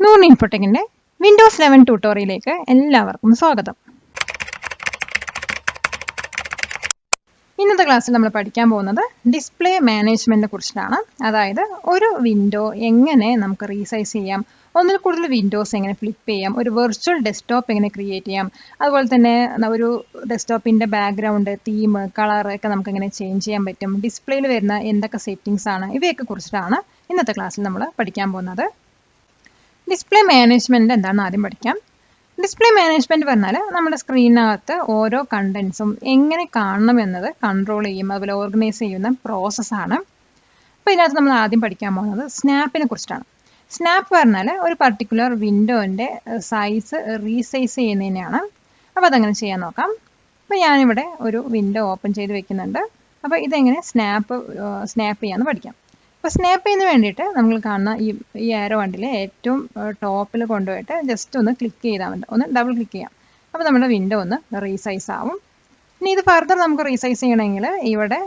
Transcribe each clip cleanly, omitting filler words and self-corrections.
Noon ഇൻഫോടെക്കിന്റെ Windows 11 ട്യൂട്ടോറിയലിലേക്ക് എല്ലാവർക്കും സ്വാഗതം. ഇന്നത്തെ ക്ലാസ്സിൽ നമ്മൾ പഠിക്കാൻ പോകുന്നത് ഡിസ്പ്ലേ മാനേജ്മെന്റിനെ കുറിച്ചിട്ടാണ്. അതായത് ഒരു വിൻഡോ എങ്ങനെ നമുക്ക് റീസൈസ് ചെയ്യാം, ഒന്നിൽ കൂടുതൽ വിൻഡോസ് എങ്ങനെ ഫ്ലിപ്പ് ചെയ്യാം, ഒരു വെർച്വൽ ഡെസ്ക്ടോപ്പ് എങ്ങനെ ക്രിയേറ്റ് ചെയ്യാം, അതുപോലെ തന്നെ ഒരു ഡെസ്ക്ടോപ്പിന്റെ ബാക്ക്ഗ്രൗണ്ട്, തീം, കളർ ഒക്കെ നമുക്ക് എങ്ങനെ ചേഞ്ച് ചെയ്യാൻ പറ്റും, ഡിസ്പ്ലേയിൽ വരുന്ന എന്തൊക്കെ സെറ്റിംഗ്സ് ആണ്, ഇവയൊക്കെ കുറിച്ചിട്ടാണ് ഇന്നത്തെ ക്ലാസ്സിൽ നമ്മൾ പഠിക്കാൻ പോകുന്നത്. ഡിസ്പ്ലേ മാനേജ്മെന്റ് എന്താണെന്ന് ആദ്യം പഠിക്കാം. ഡിസ്പ്ലേ മാനേജ്മെന്റ് പറഞ്ഞാൽ നമ്മുടെ സ്ക്രീനകത്ത് ഓരോ കണ്ടന്റ്സും എങ്ങനെ കാണണം എന്നത് കൺട്രോൾ ചെയ്യും, അതുപോലെ ഓർഗനൈസ് ചെയ്യുന്ന പ്രോസസ്സാണ്. അപ്പോൾ ഇതിനകത്ത് നമ്മൾ ആദ്യം പഠിക്കാൻ പോകുന്നത് സ്നാപ്പിനെ കുറിച്ചിട്ടാണ്. സ്നാപ്പ് പറഞ്ഞാൽ ഒരു പർട്ടിക്കുലർ വിൻഡോൻ്റെ സൈസ് റീസൈസ് ചെയ്യുന്നതിനെയാണ്. അപ്പോൾ അതങ്ങനെ ചെയ്യാൻ നോക്കാം. അപ്പോൾ ഞാനിവിടെ ഒരു വിൻഡോ ഓപ്പൺ ചെയ്ത് വെക്കുന്നുണ്ട്. അപ്പോൾ ഇതെങ്ങനെ സ്നാപ്പ് ചെയ്യാമെന്ന് പഠിക്കാം. അപ്പോൾ സ്നാപ്പ് ചെയ്യുന്നതിന് വേണ്ടിയിട്ട് നമ്മൾ കാണുന്ന ഈ ആരോ വണ്ടിയിൽ ഏറ്റവും ടോപ്പിൽ കൊണ്ടുപോയിട്ട് ജസ്റ്റ് ഒന്ന് ക്ലിക്ക് ചെയ്താൽ മതി, ഒന്ന് ഡബിൾ ക്ലിക്ക് ചെയ്യാം. അപ്പോൾ നമ്മുടെ വിൻഡോ ഒന്ന് റീസൈസ് ആവും. ഇനി ഇത് ഫർദർ നമുക്ക് റീസൈസ് ചെയ്യണമെങ്കിൽ ഇവിടെ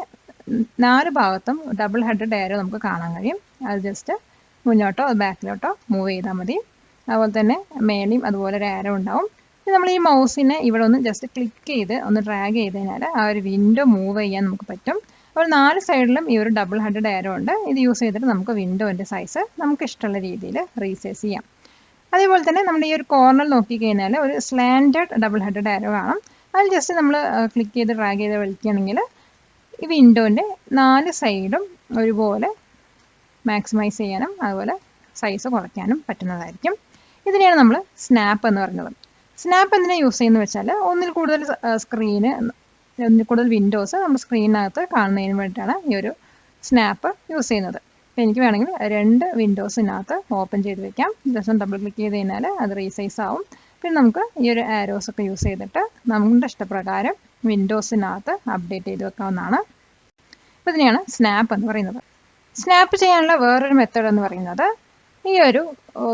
4 ഭാഗത്തും ഡബിൾ ഹെഡഡ് ആരോ നമുക്ക് കാണാൻ കഴിയും. അത് ജസ്റ്റ് മുന്നോട്ടോ ബാക്കിലോട്ടോ മൂവ് ചെയ്താൽ മതി. അതുപോലെ തന്നെ മേലെയും അതുപോലെ ഒരു ആരോ ഉണ്ടാവും. നമ്മൾ ഈ മൗസിനെ ഇവിടെ ഒന്ന് ജസ്റ്റ് ക്ലിക്ക് ചെയ്ത് ഒന്ന് ഡ്രാഗ് ചെയ്ത് കഴിഞ്ഞാൽ ആ ഒരു വിൻഡോ മൂവ് ചെയ്യാൻ നമുക്ക് പറ്റും. അപ്പോൾ 4 സൈഡിലും ഈ ഒരു ഡബിൾ ഹെഡഡ് ആരോ ഉണ്ട്. ഇത് യൂസ് ചെയ്തിട്ട് നമുക്ക് വിൻഡോൻ്റെ സൈസ് നമുക്ക് ഇഷ്ടമുള്ള രീതിയിൽ റീസൈസ് ചെയ്യാം. അതേപോലെ തന്നെ നമ്മുടെ ഈ ഒരു കോർണർ നോക്കിക്കഴിഞ്ഞാൽ ഒരു സ്ലാൻഡഡ് ഡബിൾ ഹെഡഡ് ആരോ കാണാം. അതിൽ ജസ്റ്റ് നമ്മൾ ക്ലിക്ക് ചെയ്ത് ഡ്രാഗ് ചെയ്ത് വലിക്കുകയാണെങ്കിൽ ഈ വിൻഡോൻ്റെ 4 സൈഡും ഒരുപോലെ മാക്സിമൈസ് ചെയ്യാനും അതുപോലെ സൈസ് കുറയ്ക്കാനും പറ്റുന്നതായിരിക്കും. ഇതിനെയാണ് നമ്മൾ സ്നാപ്പ് എന്ന് പറയുന്നത്. സ്നാപ്പ് എന്തിനാണ് യൂസ് ചെയ്യുന്നത് വെച്ചാൽ ഒന്നിൽ കൂടുതൽ വിൻഡോസ് നമ്മുടെ സ്ക്രീനിനകത്ത് കാണുന്നതിന് വേണ്ടിയിട്ടാണ് ഈ ഒരു സ്നാപ്പ് യൂസ് ചെയ്യുന്നത്. അപ്പോൾ എനിക്ക് വേണമെങ്കിൽ 2 വിൻഡോസിനകത്ത് ഓപ്പൺ ചെയ്ത് വെക്കാം. ജസ്റ്റ് ഡബിൾ ക്ലിക്ക് ചെയ്ത് കഴിഞ്ഞാൽ അത് റീസൈസ് ആവും. പിന്നെ നമുക്ക് ഈ ഒരു ആരോസ് ഒക്കെ യൂസ് ചെയ്തിട്ട് നമ്മുടെ ഇഷ്ടപ്രകാരം വിൻഡോസിനകത്ത് അപ്ഡേറ്റ് ചെയ്ത് വെക്കാവുന്നതാണ്. അപ്പോൾ ഇതിനെയാണ് സ്നാപ്പ് എന്ന് പറയുന്നത്. സ്നാപ്പ് ചെയ്യാനുള്ള വേറൊരു മെത്തേഡ് എന്ന് പറയുന്നത് ഈ ഒരു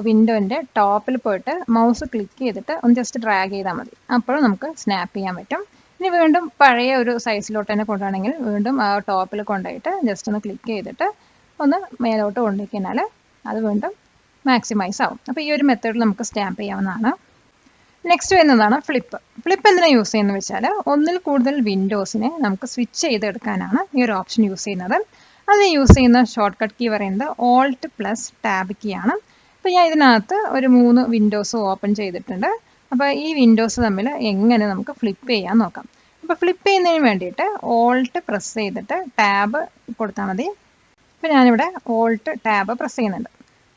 വിൻഡോൻ്റെ ടോപ്പിൽ പോയിട്ട് മൗസ് ക്ലിക്ക് ചെയ്തിട്ട് ഒന്ന് ജസ്റ്റ് ഡ്രാഗ് ചെയ്താൽ മതി. അപ്പോഴും നമുക്ക് സ്നാപ്പ് ചെയ്യാൻ പറ്റും. ഇനി വീണ്ടും പഴയ ഒരു സൈസിലോട്ട് തന്നെ കൊണ്ടുപോകണമെങ്കിൽ വീണ്ടും ആ ടോപ്പിൽ കൊണ്ടുപോയിട്ട് ജസ്റ്റ് ഒന്ന് ക്ലിക്ക് ചെയ്തിട്ട് ഒന്ന് മേലോട്ട് കൊണ്ടുപോയി കഴിഞ്ഞാൽ അത് വീണ്ടും മാക്സിമൈസ് ആവും. അപ്പോൾ ഈ ഒരു മെത്തേഡിൽ നമുക്ക് സ്റ്റാമ്പ് ചെയ്യാവുന്നതാണ്. നെക്സ്റ്റ് വരുന്നതാണ് ഫ്ലിപ്പ്. ഫ്ലിപ്പ് എന്തിനാണ് യൂസ് ചെയ്യുന്നത് വെച്ചാൽ ഒന്നിൽ കൂടുതൽ വിൻഡോസിനെ നമുക്ക് സ്വിച്ച് ചെയ്തെടുക്കാനാണ് ഈ ഒരു ഓപ്ഷൻ യൂസ് ചെയ്യുന്നത്. അത് യൂസ് ചെയ്യുന്ന ഷോർട്ട് കട്ട് കീ പറയുന്നത് Alt+Tab കീ ആണ്. അപ്പോൾ ഞാൻ ഇതിനകത്ത് ഒരു 3 വിൻഡോസ് ഓപ്പൺ ചെയ്തിട്ടുണ്ട്. അപ്പോൾ ഈ വിൻഡോസ് തമ്മിൽ എങ്ങനെ നമുക്ക് ഫ്ലിപ്പ് ചെയ്യാൻ നോക്കാം. അപ്പോൾ ഫ്ലിപ്പ് ചെയ്യുന്നതിന് വേണ്ടിയിട്ട് Alt പ്രസ് ചെയ്തിട്ട് ടാബ് കൊടുത്താൽ മതി. അപ്പോൾ ഞാനിവിടെ Alt+Tab പ്രസ് ചെയ്യുന്നുണ്ട്.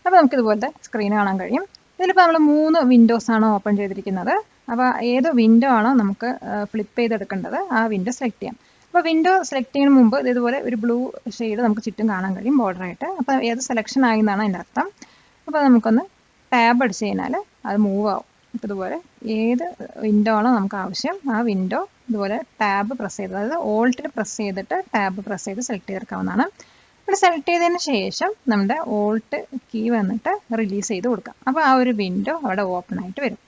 അപ്പോൾ നമുക്ക് ഇതുപോലത്തെ സ്ക്രീൻ കാണാൻ കഴിയും. ഇതിലിപ്പോൾ നമ്മൾ 3 വിൻഡോസാണ് ഓപ്പൺ ചെയ്തിരിക്കുന്നത്. അപ്പോൾ ഏത് വിൻഡോ ആണോ നമുക്ക് ഫ്ലിപ്പ് ചെയ്തെടുക്കേണ്ടത് ആ വിൻഡോ സെലക്ട് ചെയ്യാം. അപ്പോൾ വിൻഡോ സെലക്ട് ചെയ്യുന്നതിന് മുമ്പ് ഇതുപോലെ ഒരു ബ്ലൂ ഷെയ്ഡ് നമുക്ക് ചുറ്റും കാണാൻ കഴിയും ബോർഡറായിട്ട്. അപ്പോൾ ഏത് സെലക്ഷൻ ആയി എന്നാണ് അതിൻ്റെ അർത്ഥം. അപ്പോൾ നമുക്കൊന്ന് ടാബ് അടിച്ച് കഴിഞ്ഞാൽ അത് മൂവ് ആവും. അപ്പോൾ ഇതുപോലെ ഏത് വിൻഡോ ആണോ നമുക്ക് ആവശ്യം ആ വിൻഡോ ഇതുപോലെ ടാബ് പ്രസ് ചെയ്ത്, അതായത് ഓൾട്ടിൽ പ്രസ് ചെയ്തിട്ട് ടാബ് പ്രസ് ചെയ്ത് സെലക്ട് ചെയ്തെടുക്കാവുന്നതാണ്. ഇവിടെ സെലക്ട് ചെയ്തതിന് ശേഷം നമ്മുടെ ഓൾട്ട് കീ വന്നിട്ട് റിലീസ് ചെയ്ത് കൊടുക്കാം. അപ്പോൾ ആ ഒരു വിൻഡോ അവിടെ ഓപ്പൺ ആയിട്ട് വരും.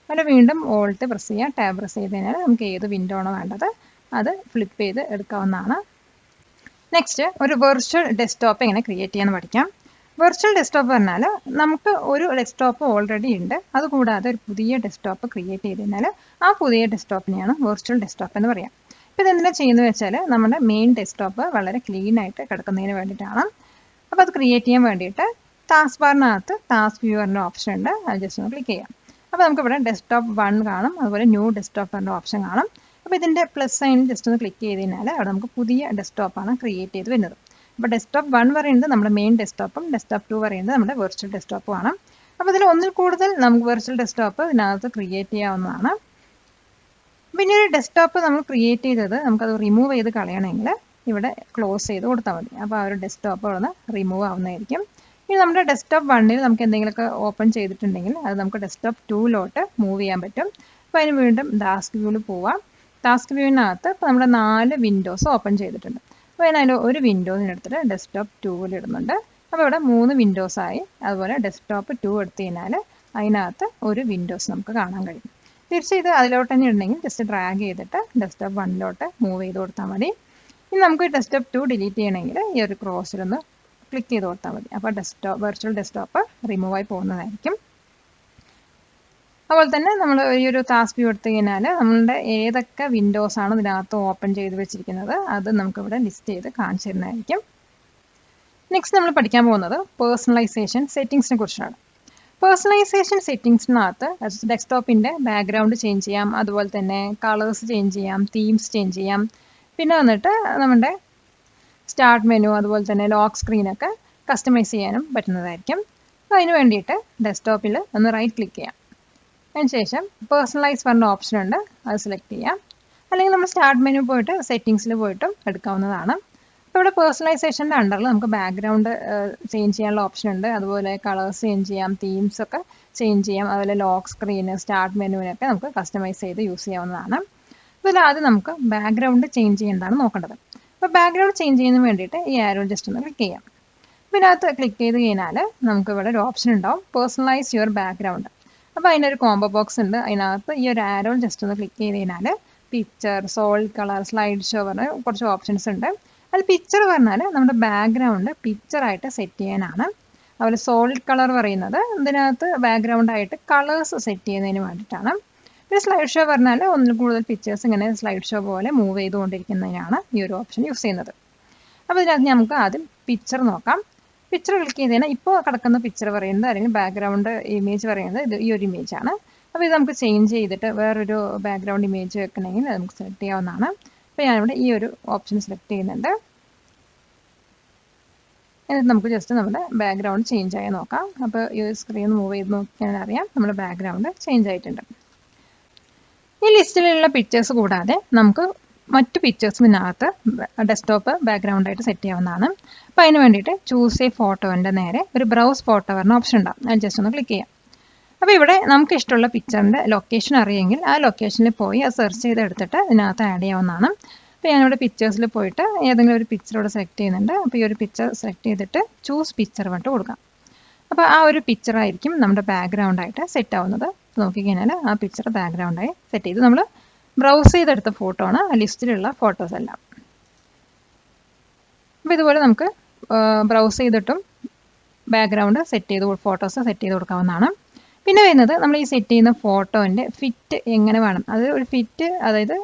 അവിടെ വീണ്ടും ഓൾട്ട് പ്രസ് ചെയ്യുക, ടാബ് പ്രസ് ചെയ്ത് കഴിഞ്ഞാൽ നമുക്ക് ഏത് വിൻഡോ ആണോ വേണ്ടത് അത് ഫ്ലിപ്പ് ചെയ്ത് എടുക്കാവുന്നതാണ്. നെക്സ്റ്റ് ഒരു വെർച്വൽ ഡെസ്ക്ടോപ്പ് എങ്ങനെ ക്രിയേറ്റ് ചെയ്യാമെന്ന് പഠിക്കാം. വെർച്വൽ ഡെസ്ക്ടോപ്പ് പറഞ്ഞാൽ നമുക്ക് ഒരു ഡെസ്ക്ടോപ്പ് ഓൾറെഡി ഉണ്ട്, അതുകൂടാതെ ഒരു പുതിയ ഡെസ്ക്ടോപ്പ് ക്രിയേറ്റ് ചെയ്ത് കഴിഞ്ഞാൽ ആ പുതിയ ഡെസ്ക്ടോപ്പിനെയാണ് വെർച്വൽ ഡെസ്ക്ടോപ്പ് എന്ന് പറയാം. ഇപ്പോൾ ഇതെന്തിനാണ് ചെയ്യുന്നത് വെച്ചാൽ നമ്മുടെ മെയിൻ ഡെസ്ക്ടോപ്പ് വളരെ ക്ലീൻ ആയിട്ട് കിടക്കുന്നതിന് വേണ്ടിയിട്ടാണ്. അപ്പോൾ അത് ക്രിയേറ്റ് ചെയ്യാൻ വേണ്ടിയിട്ട് ടാസ്ക് ബാറിനകത്ത് ടാസ്ക് വ്യൂവറിൻ്റെ ഓപ്ഷൻ ഉണ്ട്. അത് ജസ്റ്റ് ഒന്ന് ക്ലിക്ക് ചെയ്യാം. അപ്പോൾ നമുക്കിവിടെ ഡെസ്ക്ടോപ്പ് 1 കാണും, അതുപോലെ ന്യൂ ഡെസ്ക്ടോപ്പ് ഓപ്ഷൻ കാണും. അപ്പോൾ ഇതിൻ്റെ പ്ലസ് സൈനിൽ ജസ്റ്റ് ഒന്ന് ക്ലിക്ക് ചെയ്ത് കഴിഞ്ഞാൽ അവിടെ നമുക്ക് പുതിയ ഡെസ്ക്ടോപ്പാണ് ക്രിയേറ്റ് ചെയ്ത് വരുന്നത്. അപ്പോൾ ഡെസ്ക്ടോപ്പ് 1 പറയുന്നത് നമ്മുടെ മെയിൻ ഡെസ്ക്ടോപ്പും ഡെസ്ക്ടോപ്പ് 2 പറയുന്നത് നമ്മുടെ വെർച്വൽ ഡെസ്ക്ടോപ്പും ആണ്. അപ്പോൾ ഇതിൽ ഒന്നിൽ കൂടുതൽ നമുക്ക് വെർച്വൽ ഡെസ്ക്ടോപ്പ് ഇതിനകത്ത് ക്രിയേറ്റ് ചെയ്യാവുന്നതാണ്. പിന്നെ ഒരു ഡെസ്ക്ടോപ്പ് നമ്മൾ ക്രിയേറ്റ് ചെയ്തത് നമുക്കത് റിമൂവ് ചെയ്ത് കളയണമെങ്കിൽ ഇവിടെ ക്ലോസ് ചെയ്ത് കൊടുത്താൽ മതി. അപ്പോൾ ആ ഒരു ഡെസ്ക്ടോപ്പ് അവിടെ നിന്ന് റിമൂവ് ആവുന്നതായിരിക്കും. ഇനി നമ്മുടെ ഡെസ്ക്ടോപ്പ് 1 നമുക്ക് എന്തെങ്കിലുമൊക്കെ ഓപ്പൺ ചെയ്തിട്ടുണ്ടെങ്കിൽ അത് നമുക്ക് ഡെസ്ക്ടോപ്പ് 2 മൂവ് ചെയ്യാൻ പറ്റും. അപ്പോൾ അതിന് വീണ്ടും ടാസ്ക് വ്യൂവിൽ പോവാം. ടാസ്ക് വ്യൂവിനകത്ത് ഇപ്പോൾ നമ്മുടെ 4 വിൻഡോസ് ഓപ്പൺ ചെയ്തിട്ടുണ്ട്. അപ്പോൾ അതിൽ ഒരു വിൻഡോസിനെടുത്തിട്ട് ഡെസ്ക്ടോപ്പ് 2 ഇടുന്നുണ്ട്. അപ്പോൾ ഇവിടെ 3 വിൻഡോസായി. അതുപോലെ ഡെസ്ക്ടോപ്പ് 2 എടുത്തു കഴിഞ്ഞാൽ അതിനകത്ത് ഒരു വിൻഡോസ് നമുക്ക് കാണാൻ കഴിയും. തിരിച്ച് ഇത് അതിലോട്ട് തന്നെ ഇടണമെങ്കിൽ ജസ്റ്റ് ഡ്രാഗ് ചെയ്തിട്ട് ഡെസ്ക്ടോപ്പ് 1 മൂവ് ചെയ്ത് കൊടുത്താൽ മതി. ഇനി നമുക്ക് ഡെസ്ക്ടോപ്പ് 2 ഡിലീറ്റ് ചെയ്യണമെങ്കിൽ ഈ ഒരു ക്രോസിലൊന്ന് ക്ലിക്ക് ചെയ്ത് കൊടുത്താൽ മതി. അപ്പോൾ വെർച്വൽ ഡെസ്ക്ടോപ്പ് റിമൂവ് ആയി പോകുന്നതായിരിക്കും. അതുപോലെ തന്നെ നമ്മൾ ഈ ഒരു ടാസ്ക് വ്യൂ എടുത്തു കഴിഞ്ഞാൽ നമ്മളുടെ ഏതൊക്കെ വിൻഡോസ് ആണ് ഇതിനകത്ത് ഓപ്പൺ ചെയ്ത് വെച്ചിരിക്കുന്നത് അത് നമുക്കിവിടെ ലിസ്റ്റ് ചെയ്ത് കാണിച്ചു തരുന്നതായിരിക്കും. നെക്സ്റ്റ് നമ്മൾ പഠിക്കാൻ പോകുന്നത് പേഴ്സണലൈസേഷൻ സെറ്റിംഗ്സിനെ കുറിച്ചാണ്. പേഴ്സണലൈസേഷൻ സെറ്റിംഗ്സിനകത്ത് ഡെസ്ക്ടോപ്പിൻ്റെ ബാക്ക്ഗ്രൗണ്ട് ചേഞ്ച് ചെയ്യാം, അതുപോലെ തന്നെ കളേഴ്സ് ചേഞ്ച് ചെയ്യാം, തീംസ് ചേഞ്ച് ചെയ്യാം. പിന്നെ വന്നിട്ട് നമ്മുടെ സ്റ്റാർട്ട് മെനു അതുപോലെ തന്നെ ലോക്ക് സ്ക്രീനൊക്കെ കസ്റ്റമൈസ് ചെയ്യാനും പറ്റുന്നതായിരിക്കും. അപ്പോൾ അതിന് വേണ്ടിയിട്ട് ഡെസ്ക്ടോപ്പിൽ ഒന്ന് റൈറ്റ് ക്ലിക്ക് ചെയ്യാം. അതിനുശേഷം പേഴ്സണലൈസ് പറഞ്ഞ ഓപ്ഷൻ ഉണ്ട്, അത് സെലക്ട് ചെയ്യാം. അല്ലെങ്കിൽ നമ്മൾ സ്റ്റാർട്ട് മെനു പോയിട്ട് സെറ്റിംഗ്സിൽ പോയിട്ടും എടുക്കാവുന്നതാണ്. അപ്പോൾ ഇവിടെ പേഴ്സണലൈസേഷൻ്റെ അണ്ടറിൽ നമുക്ക് ബാക്ക്ഗ്രൗണ്ട് ചേഞ്ച് ചെയ്യാനുള്ള ഓപ്ഷൻ ഉണ്ട്, അതുപോലെ കളേഴ്സ് ചേഞ്ച് ചെയ്യാം, തീംസ് ഒക്കെ ചേഞ്ച് ചെയ്യാം, അതുപോലെ ലോക്ക് സ്ക്രീന് സ്റ്റാർട്ട് മെനുവിനൊക്കെ നമുക്ക് കസ്റ്റമൈസ് ചെയ്ത് യൂസ് ചെയ്യാവുന്നതാണ്. ഇതിൽ ആദ്യം നമുക്ക് ബാക്ക്ഗ്രൗണ്ട് ചേഞ്ച് ചെയ്യേണ്ടതാണ് നോക്കേണ്ടത്. അപ്പോൾ ബാക്ക്ഗ്രൗണ്ട് ചേഞ്ച് ചെയ്യുന്നതിന് വേണ്ടിയിട്ട് ഈ ആരോ ജസ്റ്റ് ഒന്ന് ക്ലിക്ക് ചെയ്യാം. അപ്പോൾ ഇതിനകത്ത് ക്ലിക്ക് ചെയ്ത് കഴിഞ്ഞാൽ നമുക്ക് ഇവിടെ ഒരു ഓപ്ഷൻ ഉണ്ടാവും, പേഴ്സണലൈസ് യുവർ ബാക്ക്ഗ്രൗണ്ട്. അപ്പോൾ അതിനൊരു കോംബോ ബോക്സ് ഉണ്ട്. അതിനകത്ത് ഈ ഒരു ആരോ ജസ്റ്റ് ഒന്ന് ക്ലിക്ക് ചെയ്ത് കഴിഞ്ഞാൽ picture, solid colour, slide show പറഞ്ഞ കുറച്ച് ഓപ്ഷൻസ് ഉണ്ട്. അതിൽ പിക്ചർ പറഞ്ഞാൽ നമ്മുടെ ബാക്ക്ഗ്രൗണ്ട് പിക്ചറായിട്ട് സെറ്റ് ചെയ്യാനാണ്. അതുപോലെ സോളിഡ് കളർ പറയുന്നത് ഇതിനകത്ത് ബാക്ക്ഗ്രൗണ്ടായിട്ട് കളേഴ്സ് സെറ്റ് ചെയ്യുന്നതിന് വേണ്ടിയിട്ടാണ്. പിന്നെ സ്ലൈഡ് ഷോ പറഞ്ഞാൽ ഒന്നിൽ കൂടുതൽ പിക്ചേഴ്സ് ഇങ്ങനെ സ്ലൈഡ് ഷോ പോലെ മൂവ് ചെയ്തുകൊണ്ടിരിക്കുന്നതിനാണ് ഈ ഒരു ഓപ്ഷൻ യൂസ് ചെയ്യുന്നത്. അപ്പോൾ ഇതിനകത്ത് നമുക്ക് ആദ്യം പിക്ചർ നോക്കാം. പിക്ചർ ക്ലിക്ക് ചെയ്ത് കഴിഞ്ഞാൽ ഇപ്പോൾ കിടക്കുന്ന പിക്ചർ പറയുന്നത് അല്ലെങ്കിൽ ബാക്ക്ഗ്രൗണ്ട് ഇമേജ് പറയുന്നത് ഇത് ഈ ഒരു ഇമേജാണ്. അപ്പോൾ ഇത് നമുക്ക് ചേഞ്ച് ചെയ്തിട്ട് വേറൊരു ബാക്ക്ഗ്രൗണ്ട് ഇമേജ് വെക്കണമെങ്കിൽ നമുക്ക് സെലക്ട് ചെയ്യാവുന്നതാണ്. അപ്പോൾ ഞാനിവിടെ ഈ ഒരു ഓപ്ഷൻ സെലക്ട് ചെയ്യുന്നുണ്ട്. എന്നിട്ട് നമുക്ക് ജസ്റ്റ് നമ്മുടെ ബാക്ക്ഗ്രൗണ്ട് ചേഞ്ച് ആയി നോക്കാം. അപ്പോൾ ഈ സ്ക്രീൻ മൂവ് ചെയ്ത് നോക്കിയാൽ അറിയാം നമ്മുടെ ബാക്ക്ഗ്രൗണ്ട് ചേഞ്ച് ആയിട്ടുണ്ട്. ഈ ലിസ്റ്റിലുള്ള പിക്ചേഴ്സ് കൂടാതെ നമുക്ക് മറ്റു പിക്ചേഴ്സും ഇതിനകത്ത് ഡെസ്ക്ടോപ്പ് ബാക്ക്ഗ്രൗണ്ടായിട്ട് സെറ്റ് ചെയ്യാവുന്നതാണ്. അപ്പോൾ അതിന് വേണ്ടിയിട്ട് ചൂസ് എ ഫോട്ടോൻ്റെ നേരെ ഒരു ബ്രൗസ് ഫോട്ടോ പറഞ്ഞ ഓപ്ഷൻ ഉണ്ടാകും. അത് ജസ്റ്റ് ഒന്ന് ക്ലിക്ക് ചെയ്യാം. അപ്പോൾ ഇവിടെ നമുക്ക് ഇഷ്ടമുള്ള പിക്ചറിൻ്റെ ലൊക്കേഷൻ അറിയെങ്കിൽ ആ ലൊക്കേഷനിൽ പോയി അത് സെർച്ച് ചെയ്ത് എടുത്തിട്ട് ഇതിനകത്ത് ആഡ് ചെയ്യാവുന്നതാണ്. അപ്പോൾ ഞാനിവിടെ പിക്ചേഴ്സിൽ പോയിട്ട് ഏതെങ്കിലും ഒരു പിക്ചർ ഇവിടെ സെലക്ട് ചെയ്യുന്നുണ്ട്. അപ്പോൾ ഈ ഒരു പിക്ചർ സെലക്ട് ചെയ്തിട്ട് ചൂസ് പിക്ചർ പറഞ്ഞിട്ട് കൊടുക്കാം. അപ്പോൾ ആ ഒരു പിക്ചറായിരിക്കും നമ്മുടെ ബാക്ക്ഗ്രൗണ്ടായിട്ട് സെറ്റ് ആവുന്നത്. നോക്കിക്കഴിഞ്ഞാൽ ആ പിക്ചർ ബാക്ക്ഗ്രൗണ്ടായി സെറ്റ് ചെയ്ത് നമ്മൾ ബ്രൗസ് ചെയ്തെടുത്ത ഫോട്ടോ ആണ് ആ ലിസ്റ്റിലുള്ള ഫോട്ടോസ് എല്ലാം. അപ്പോൾ ഇതുപോലെ നമുക്ക് ബ്രൗസ് ചെയ്തിട്ടും ബാക്ക്ഗ്രൗണ്ട് സെറ്റ് ചെയ്ത് ഫോട്ടോസ് സെറ്റ് ചെയ്ത് കൊടുക്കാവുന്നതാണ്. പിന്നെ വരുന്നത് നമ്മൾ ഈ സെറ്റ് ചെയ്യുന്ന ഫോട്ടോൻ്റെ ഫിറ്റ് എങ്ങനെ വേണം, അത് ഒരു ഫിറ്റ് അതായത്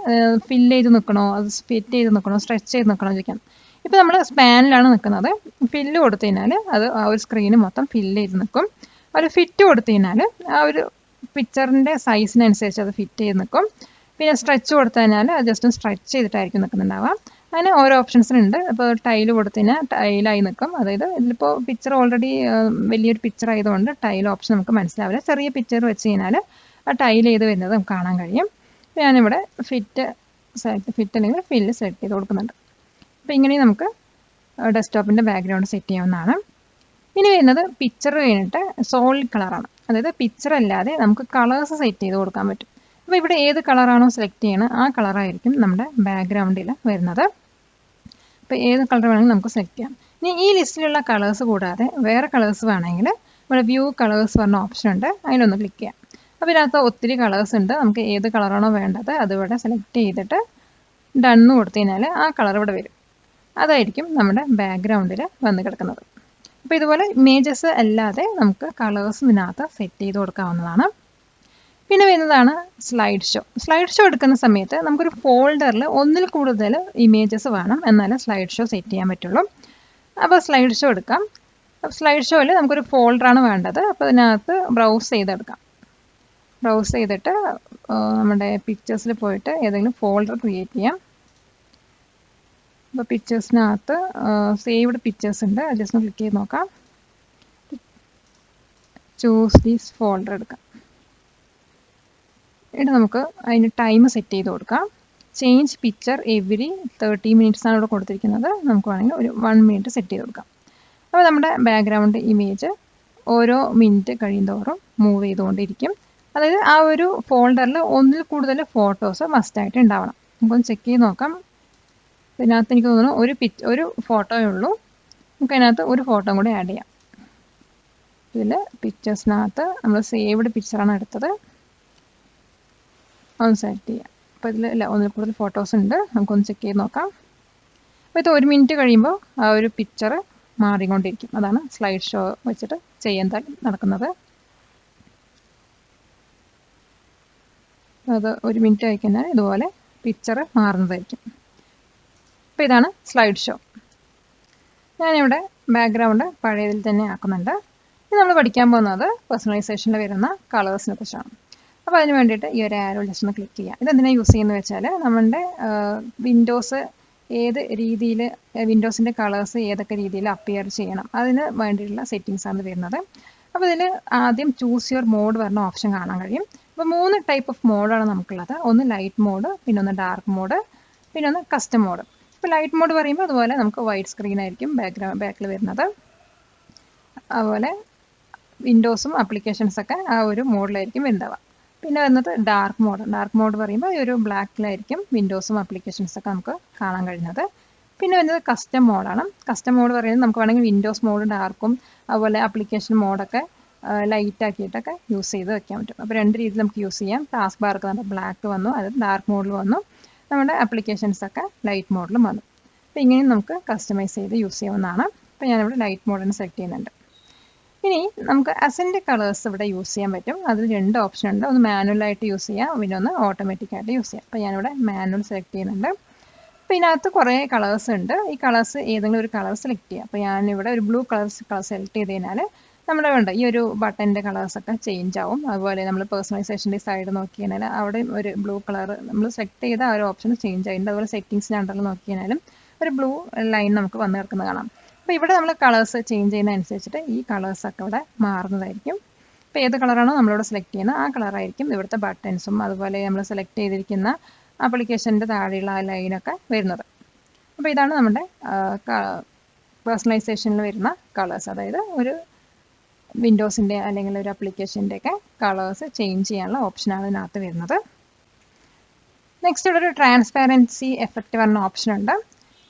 ഫില്ല് ചെയ്ത് നിൽക്കണോ, അത് ഫിറ്റ് ചെയ്ത് നിൽക്കണോ, സ്ട്രെച്ച് ചെയ്ത് നിൽക്കണോ ചോദിക്കാം. ഇപ്പോൾ നമ്മൾ സ്പാനിലാണ് നിൽക്കുന്നത്. ഫില്ല് കൊടുത്തു കഴിഞ്ഞാൽ അത് ആ ഒരു സ്ക്രീന് മൊത്തം ഫില്ല് ചെയ്ത് നിൽക്കും. ഒരു ഫിറ്റ് കൊടുത്തു കഴിഞ്ഞാൽ ആ ഒരു പിക്ചറിൻ്റെ സൈസിനനുസരിച്ച് അത് ഫിറ്റ് ചെയ്ത് നിൽക്കും. പിന്നെ സ്ട്രെച്ച് കൊടുത്തു കഴിഞ്ഞാൽ അത് ജസ്റ്റ് സ്ട്രെച്ച് ചെയ്തിട്ടായിരിക്കും നിൽക്കുന്നുണ്ടാവുക. അതിന് ഓരോ ഓപ്ഷൻസിനുണ്ട്. ഇപ്പോൾ ടൈൽ കൊടുത്തു കഴിഞ്ഞാൽ ടൈലായി നിൽക്കും. അതായത് ഇതിലിപ്പോൾ പിക്ചർ ഓൾറെഡി വലിയൊരു പിക്ചർ ആയതുകൊണ്ട് ടൈൽ ഓപ്ഷൻ നമുക്ക് മനസ്സിലാവില്ല. ചെറിയ പിക്ചർ വെച്ച് കഴിഞ്ഞാൽ ആ ടൈൽ ചെയ്ത് വരുന്നത് നമുക്ക് കാണാൻ കഴിയും. ഞാനിവിടെ ഫിറ്റ് അല്ലെങ്കിൽ ഫില്ല് സെലക്ട് ചെയ്ത് കൊടുക്കുന്നുണ്ട്. അപ്പോൾ ഇങ്ങനെ നമുക്ക് ഡെസ്ക്ടോപ്പിൻ്റെ ബാക്ക്ഗ്രൗണ്ട് സെറ്റ് ചെയ്യാവുന്നതാണ്. ഇനി വരുന്നത് പിക്ചർ കഴിഞ്ഞിട്ട് സോളിഡ് കളറാണ്. അതായത് പിക്ചർ അല്ലാതെ നമുക്ക് കളേഴ്സ് സെറ്റ് ചെയ്ത് കൊടുക്കാൻ പറ്റും. അപ്പോൾ ഇവിടെ ഏത് കളറാണോ സെലക്ട് ചെയ്യണത് ആ കളറായിരിക്കും നമ്മുടെ ബാക്ക്ഗ്രൗണ്ടിൽ വരുന്നത്. അപ്പോൾ ഏത് കളർ വേണമെങ്കിലും നമുക്ക് സെലക്ട് ചെയ്യാം. ഇനി ഈ ലിസ്റ്റിലുള്ള കളേഴ്സ് കൂടാതെ വേറെ കളേഴ്സ് വേണമെങ്കിൽ ഇവിടെ വ്യൂ കളേഴ്സ് പറഞ്ഞ ഓപ്ഷൻ ഉണ്ട്, അതിലൊന്ന് ക്ലിക്ക് ചെയ്യാം. അപ്പോൾ ഇതിനകത്ത് ഒത്തിരി കളേഴ്സ് ഉണ്ട്. നമുക്ക് ഏത് കളറാണോ വേണ്ടത് അതിവിടെ സെലക്ട് ചെയ്തിട്ട് ഡണ്ണ് കൊടുത്തു കഴിഞ്ഞാൽ ആ കളർ ഇവിടെ വരും. അതായിരിക്കും നമ്മുടെ ബാക്ക്ഗ്രൗണ്ടിൽ വന്ന് കിടക്കുന്നത്. അപ്പോൾ ഇതുപോലെ ഇമേജസ് അല്ലാതെ നമുക്ക് കളേഴ്സ് ഇതിനകത്ത് സെറ്റ് ചെയ്ത് കൊടുക്കാവുന്നതാണ്. പിന്നെ വരുന്നതാണ് സ്ലൈഡ് ഷോ. സ്ലൈഡ് ഷോ എടുക്കുന്ന സമയത്ത് നമുക്കൊരു ഫോൾഡറിൽ ഒന്നിൽ കൂടുതൽ ഇമേജസ് വേണം, എന്നാലേ സ്ലൈഡ് ഷോ സെറ്റ് ചെയ്യാൻ പറ്റുള്ളൂ. അപ്പോൾ സ്ലൈഡ് ഷോ എടുക്കാം. സ്ലൈഡ് ഷോയിൽ നമുക്കൊരു ഫോൾഡറാണ് വേണ്ടത്. അപ്പോൾ ഇതിനകത്ത് ബ്രൗസ് ചെയ്തെടുക്കാം. ബ്രൗസ് ചെയ്തിട്ട് നമ്മുടെ പിക്ചേഴ്സിൽ പോയിട്ട് ഏതെങ്കിലും ഫോൾഡർ ക്രിയേറ്റ് ചെയ്യാം. അപ്പോൾ പിക്ചേഴ്സിനകത്ത് സേവ്ഡ് പിക്ചേഴ്സ് ഉണ്ട്, ജസ്റ്റ് ഒന്ന് ക്ലിക്ക് ചെയ്ത് നോക്കാം. ചൂസ് ദീസ് ഫോൾഡർ എടുക്കാം. എന്നിട്ട് നമുക്ക് അതിന് ടൈം സെറ്റ് ചെയ്ത് കൊടുക്കാം. ചേഞ്ച് പിക്ചർ എവറി 30 minutes ആണ് ഇവിടെ കൊടുത്തിരിക്കുന്നത്. നമുക്ക് വേണമെങ്കിൽ ഒരു 1 minute സെറ്റ് ചെയ്ത് കൊടുക്കാം. അപ്പോൾ നമ്മുടെ ബാക്ക്ഗ്രൗണ്ട് ഇമേജ് ഓരോ മിനിറ്റ് കഴിയുന്തോറും മൂവ് ചെയ്തുകൊണ്ടിരിക്കും. അതായത് ആ ഒരു ഫോൾഡറിൽ ഒന്നിൽ കൂടുതൽ ഫോട്ടോസ് മസ്റ്റായിട്ട് ഉണ്ടാവണം. നമുക്കൊന്ന് ചെക്ക് ചെയ്ത് നോക്കാം. ഇതിനകത്ത് എനിക്ക് തോന്നുന്നു ഒരു ഫോട്ടോയേ ഉള്ളൂ. നമുക്ക് അതിനകത്ത് ഒരു ഫോട്ടോ കൂടി ആഡ് ചെയ്യാം. ഇതിൽ പിക്ചേഴ്സിനകത്ത് നമ്മൾ സേവ്ഡ് പിക്ചറാണ് എടുത്തത്, ഒന്ന് സെലക്ട് ചെയ്യാം. അപ്പോൾ ഇതിൽ ഒന്നിൽ കൂടുതൽ ഫോട്ടോസ് ഉണ്ട്, നമുക്കൊന്ന് ചെക്ക് ചെയ്ത് നോക്കാം. അപ്പോൾ ഇത് 1 minute കഴിയുമ്പോൾ ആ ഒരു പിക്ചർ മാറിക്കൊണ്ടിരിക്കും. അതാണ് സ്ലൈഡ് ഷോ വെച്ചിട്ട് ചെയ്യാൻ നടക്കുന്നത്. അത് 1 മിനിറ്റ് ആയി കഴിഞ്ഞാൽ ഇതുപോലെ പിക്ചർ മാറുന്നതായിരിക്കും. അപ്പോൾ ഇതാണ് സ്ലൈഡ് ഷോ. ഞാനിവിടെ ബാക്ക്ഗ്രൗണ്ട് പഴയതിൽ തന്നെ ആക്കുന്നുണ്ട്. ഇത് നമ്മൾ പഠിക്കാൻ പോകുന്നത് പേഴ്സണലൈസേഷനിൽ വരുന്ന കളേഴ്സിനെ കുറിച്ചാണ്. അപ്പോൾ അതിന് വേണ്ടിയിട്ട് ഈ ഒരു ആരോ ജസ്റ്റ് ഒന്ന് ക്ലിക്ക് ചെയ്യാം. ഇതെന്തിനാണ് യൂസ് ചെയ്യുന്നത് വെച്ചാൽ നമ്മുടെ വിൻഡോസ് ഏത് രീതിയിൽ വിൻഡോസിൻ്റെ കളേഴ്സ് ഏതൊക്കെ രീതിയിൽ അപ്പിയർ ചെയ്യണം അതിന് വേണ്ടിയിട്ടുള്ള സെറ്റിങ്സ് ആണ് വരുന്നത്. അപ്പോൾ ഇതിൽ ആദ്യം ചൂസ് യുവർ മോഡ് പറഞ്ഞ ഓപ്ഷൻ കാണാൻ കഴിയും. അപ്പോൾ 3 ടൈപ്പ് ഓഫ് മോഡാണ് നമുക്കുള്ളത്. ഒന്ന് ലൈറ്റ് മോഡ്, പിന്നെ ഒന്ന് ഡാർക്ക് മോഡ്, പിന്നെ ഒന്ന് കസ്റ്റം മോഡ്. ഇപ്പോൾ ലൈറ്റ് മോഡ് പറയുമ്പോൾ അതുപോലെ നമുക്ക് വൈറ്റ് സ്ക്രീൻ ആയിരിക്കും ബാക്കിൽ വരുന്നത്. അതുപോലെ വിൻഡോസും ആപ്ലിക്കേഷൻസൊക്കെ ആ ഒരു മോഡിലായിരിക്കും വരുന്നത്. പിന്നെ വരുന്നത് ഡാർക്ക് മോഡ് പറയുമ്പോൾ ഈ ഒരു ബ്ലാക്കിലായിരിക്കും വിൻഡോസും ആപ്ലിക്കേഷൻസൊക്കെ നമുക്ക് കാണാൻ കഴിയുന്നത്. പിന്നെ വരുന്നത് കസ്റ്റം മോഡാണ്. കസ്റ്റം മോഡ് പറയുന്നത് നമുക്ക് വേണമെങ്കിൽ വിൻഡോസ് മോഡ് ഡാർക്കും അതുപോലെ ആപ്ലിക്കേഷൻ മോഡൊക്കെ ലൈറ്റ് ആക്കിയിട്ടൊക്കെ യൂസ് ചെയ്ത് വെക്കാൻ പറ്റും. അപ്പോൾ 2 രീതിയിൽ നമുക്ക് യൂസ് ചെയ്യാം. ടാസ്ക് ബാർക്ക് നമ്മുടെ ബ്ലാക്ക് വന്നു, അത് ഡാർക്ക് മോഡിൽ വന്നു, നമ്മുടെ ആപ്ലിക്കേഷൻസൊക്കെ ലൈറ്റ് മോഡിലും വന്നു. അപ്പോൾ ഇങ്ങനെയും നമുക്ക് കസ്റ്റമൈസ് ചെയ്ത് യൂസ് ചെയ്യാവുന്നതാണ്. അപ്പോൾ ഞാനിവിടെ ലൈറ്റ് മോഡിന് സെലക്ട് ചെയ്യുന്നുണ്ട്. ഇനി നമുക്ക് അസെൻഡ് കളേഴ്സ് ഇവിടെ യൂസ് ചെയ്യാൻ പറ്റും. അതിൽ 2 ഓപ്ഷൻ ഉണ്ട്. ഒന്ന് മാനുവലായിട്ട് യൂസ് ചെയ്യാം, പിന്നെ ഒന്ന് ഓട്ടോമാറ്റിക്കായിട്ട് യൂസ് ചെയ്യാം. അപ്പോൾ ഞാനിവിടെ മാനുവൽ സെലക്ട് ചെയ്യുന്നുണ്ട്. അപ്പോൾ ഇതിനകത്ത് കുറേ കളേഴ്സ് ഉണ്ട്. ഈ കളേഴ്സ് ഏതെങ്കിലും ഒരു കളർ സെലക്ട് ചെയ്യാം. അപ്പോൾ ഞാനിവിടെ ഒരു ബ്ലൂ കളർ സെലക്ട് ചെയ്ത് കഴിഞ്ഞാൽ നമ്മുടെ വേണ്ട ഈ ഒരു ബട്ടൻ്റെ കളേഴ്സൊക്കെ ചേഞ്ച് ആവും. അതുപോലെ നമ്മൾ പേഴ്സണലൈസേഷൻ്റെ സൈഡ് നോക്കി കഴിഞ്ഞാൽ അവിടെ ഒരു ബ്ലൂ കളർ നമ്മൾ സെലക്ട് ചെയ്ത ആ ഒരു ഓപ്ഷൻ ചേഞ്ച് ആയിട്ടുണ്ട്. അതുപോലെ സെറ്റിങ്സിൻ്റെ അണ്ടറിൽ നോക്കി കഴിഞ്ഞാലും ഒരു ബ്ലൂ ലൈൻ നമുക്ക് വന്ന് കിടക്കുന്നത് കാണാം. അപ്പോൾ ഇവിടെ നമ്മൾ കളേഴ്സ് ചേഞ്ച് ചെയ്യുന്നതനുസരിച്ചിട്ട് ഈ കളേഴ്സൊക്കെ ഇവിടെ മാറുന്നതായിരിക്കും. ഇപ്പോൾ ഏത് കളറാണോ നമ്മളിവിടെ സെലക്ട് ചെയ്യുന്നത് ആ കളറായിരിക്കും ഇവിടുത്തെ ബട്ടൺസും അതുപോലെ നമ്മൾ സെലക്ട് ചെയ്തിരിക്കുന്ന ആപ്ലിക്കേഷൻ്റെ താഴെയുള്ള ആ ലൈനൊക്കെ വരുന്നത്. അപ്പോൾ ഇതാണ് നമ്മുടെ പേഴ്സണലൈസേഷനിൽ വരുന്ന കളേഴ്സ്. അതായത് ഒരു വിൻഡോസിൻ്റെ അല്ലെങ്കിൽ ഒരു ആപ്ലിക്കേഷൻ്റെ ഒക്കെ കളേഴ്സ് ചേഞ്ച് ചെയ്യാനുള്ള ഓപ്ഷനാണ് ഇതിനകത്ത് വരുന്നത്. നെക്സ്റ്റ് ഇവിടെ ഒരു ട്രാൻസ്പാരൻസി എഫക്റ്റ് പറഞ്ഞ ഓപ്ഷൻ ഉണ്ട്.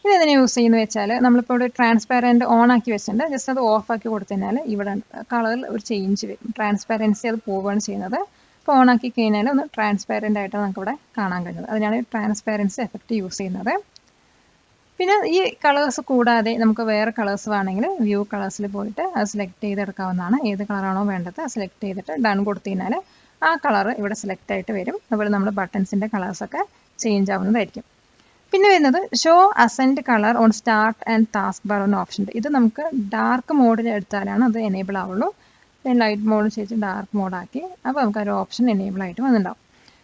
ഇത് എങ്ങനെ യൂസ് ചെയ്യുന്നത് വെച്ചാൽ നമ്മളിപ്പോൾ ഇവിടെ ട്രാൻസ്പാരൻറ്റ് ഓൺ ആക്കി വെച്ചിട്ടുണ്ട്. ജസ്റ്റ് അത് ഓഫ് ആക്കി കൊടുത്തു കഴിഞ്ഞാൽ ഇവിടെ കളറിൽ ഒരു ചേഞ്ച് വരും. ട്രാൻസ്പാരൻസി അത് പോവുകയാണ് ചെയ്യുന്നത്. അപ്പോൾ ഓൺ ആക്കി കഴിഞ്ഞാൽ ഒന്ന് ട്രാൻസ്പാരൻ്റ് ആയിട്ട് നമുക്കിവിടെ കാണാൻ കഴിയുന്നത്. അതിനാണ് ട്രാൻസ്പാരൻസി എഫക്റ്റ് യൂസ് ചെയ്യുന്നത്. പിന്നെ ഈ കളേഴ്സ് കൂടാതെ നമുക്ക് വേറെ കളേഴ്സ് വേണമെങ്കിൽ വ്യൂ കളേഴ്സിൽ പോയിട്ട് അത് സെലക്ട് ചെയ്തെടുക്കാവുന്നതാണ്. ഏത് കളറാണോ വേണ്ടത് അത് സെലക്ട് ചെയ്തിട്ട് ഡൺ കൊടുത്തു കഴിഞ്ഞാൽ ആ കളർ ഇവിടെ സെലക്ട് ആയിട്ട് വരും. അതുപോലെ നമ്മുടെ ബട്ടൺസിൻ്റെ കളേഴ്സൊക്കെ ചേഞ്ച് ആവുന്നതായിരിക്കും. പിന്നെ വരുന്നത് show ascend colour own start and task bar എന്ന ഓപ്ഷൻ ഉണ്ട്. ഇത് നമുക്ക് ഡാർക്ക് മോഡിൽ എടുത്താലാണ് അത് എനേബിൾ ആവുള്ളൂ. ലൈറ്റ് മോഡ് ചെയ്ത് ഡാർക്ക് മോഡാക്കി അപ്പോൾ നമുക്ക് ഒരു ഓപ്ഷൻ എനേബിൾ ആയിട്ട് വന്നിട്ടുണ്ടാവും.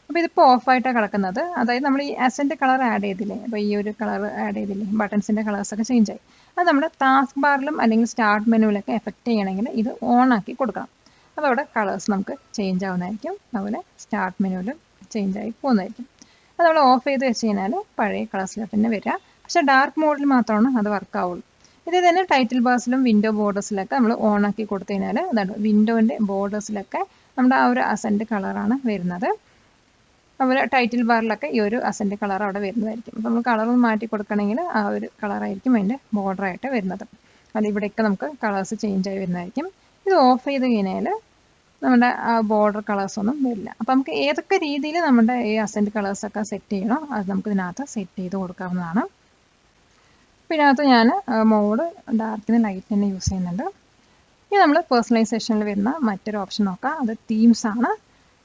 അപ്പോൾ ഇതിപ്പോൾ ഓഫായിട്ടാണ് കിടക്കുന്നത്. അതായത് നമ്മൾ ഈ അസെൻഡ് കളർ ആഡ് ചെയ്തില്ലേ, അപ്പോൾ ഈ ഒരു കളർ ആഡ് ചെയ്തില്ലേ, ബട്ടൺസിൻ്റെ കളേഴ്സൊക്കെ ചേഞ്ച് ആയി. അത് നമ്മുടെ ടാസ്ക് ബാറിലും അല്ലെങ്കിൽ സ്റ്റാർട്ട് മെനുവിലൊക്കെ എഫക്റ്റ് ചെയ്യണമെങ്കിൽ ഇത് ഓൺ ആക്കി കൊടുക്കണം. അപ്പോൾ അവിടെ കളേഴ്സ് നമുക്ക് ചേഞ്ച് ആവുന്നതായിരിക്കും. അതുപോലെ സ്റ്റാർട്ട് മെനുവിലും ചേഞ്ച് ആയി പോകുന്നതായിരിക്കും. അത് നമ്മൾ ഓഫ് ചെയ്ത് വെച്ച് കഴിഞ്ഞാൽ പഴയ കളേഴ്സിൽ തന്നെ വരിക. പക്ഷേ ഡാർക്ക് മോഡിൽ മാത്രമാണ് അത് വർക്ക് ആവുള്ളൂ. ഇത് തന്നെ ടൈറ്റിൽ ബാർസിലും വിൻഡോ ബോർഡേഴ്സിലൊക്കെ നമ്മൾ ഓൺ ആക്കി കൊടുത്തു കഴിഞ്ഞാൽ അതാണ് വിൻഡോൻ്റെ ബോർഡേഴ്സിലൊക്കെ നമ്മുടെ ആ ഒരു അസെൻഡ് കളറാണ് വരുന്നത്. അതുപോലെ ടൈറ്റിൽ ബാറിലൊക്കെ ഈ ഒരു അസെൻഡ് കളർ അവിടെ വരുന്നതായിരിക്കും. അപ്പോൾ നമ്മൾ കളർ മാറ്റി കൊടുക്കണമെങ്കിൽ ആ ഒരു കളറായിരിക്കും അതിൻ്റെ ബോർഡറായിട്ട് വരുന്നത്. അത് ഇവിടെയൊക്കെ നമുക്ക് കളേഴ്സ് ചേഞ്ച് ആയി വരുന്നതായിരിക്കും. ഇത് ഓഫ് ചെയ്ത് കഴിഞ്ഞാൽ നമ്മുടെ ആ ബോർഡർ കളേഴ്സൊന്നും വരില്ല. അപ്പോൾ നമുക്ക് ഏതൊക്കെ രീതിയിൽ നമ്മുടെ ഈ അസെൻഡ് കളേഴ്സൊക്കെ സെറ്റ് ചെയ്യണോ അത് നമുക്ക് ഇതിനകത്ത് സെറ്റ് ചെയ്ത് കൊടുക്കാവുന്നതാണ്. അപ്പോൾ ഇതിനകത്ത് ഞാൻ മോഡ് ഡാർക്കിന് ലൈറ്റ് തന്നെ യൂസ് ചെയ്യുന്നുണ്ട്. ഇനി നമ്മൾ പേഴ്സണലൈസേഷനിൽ വരുന്ന മറ്റൊരു ഓപ്ഷൻ നോക്കാം. അത് തീംസ് ആണ്.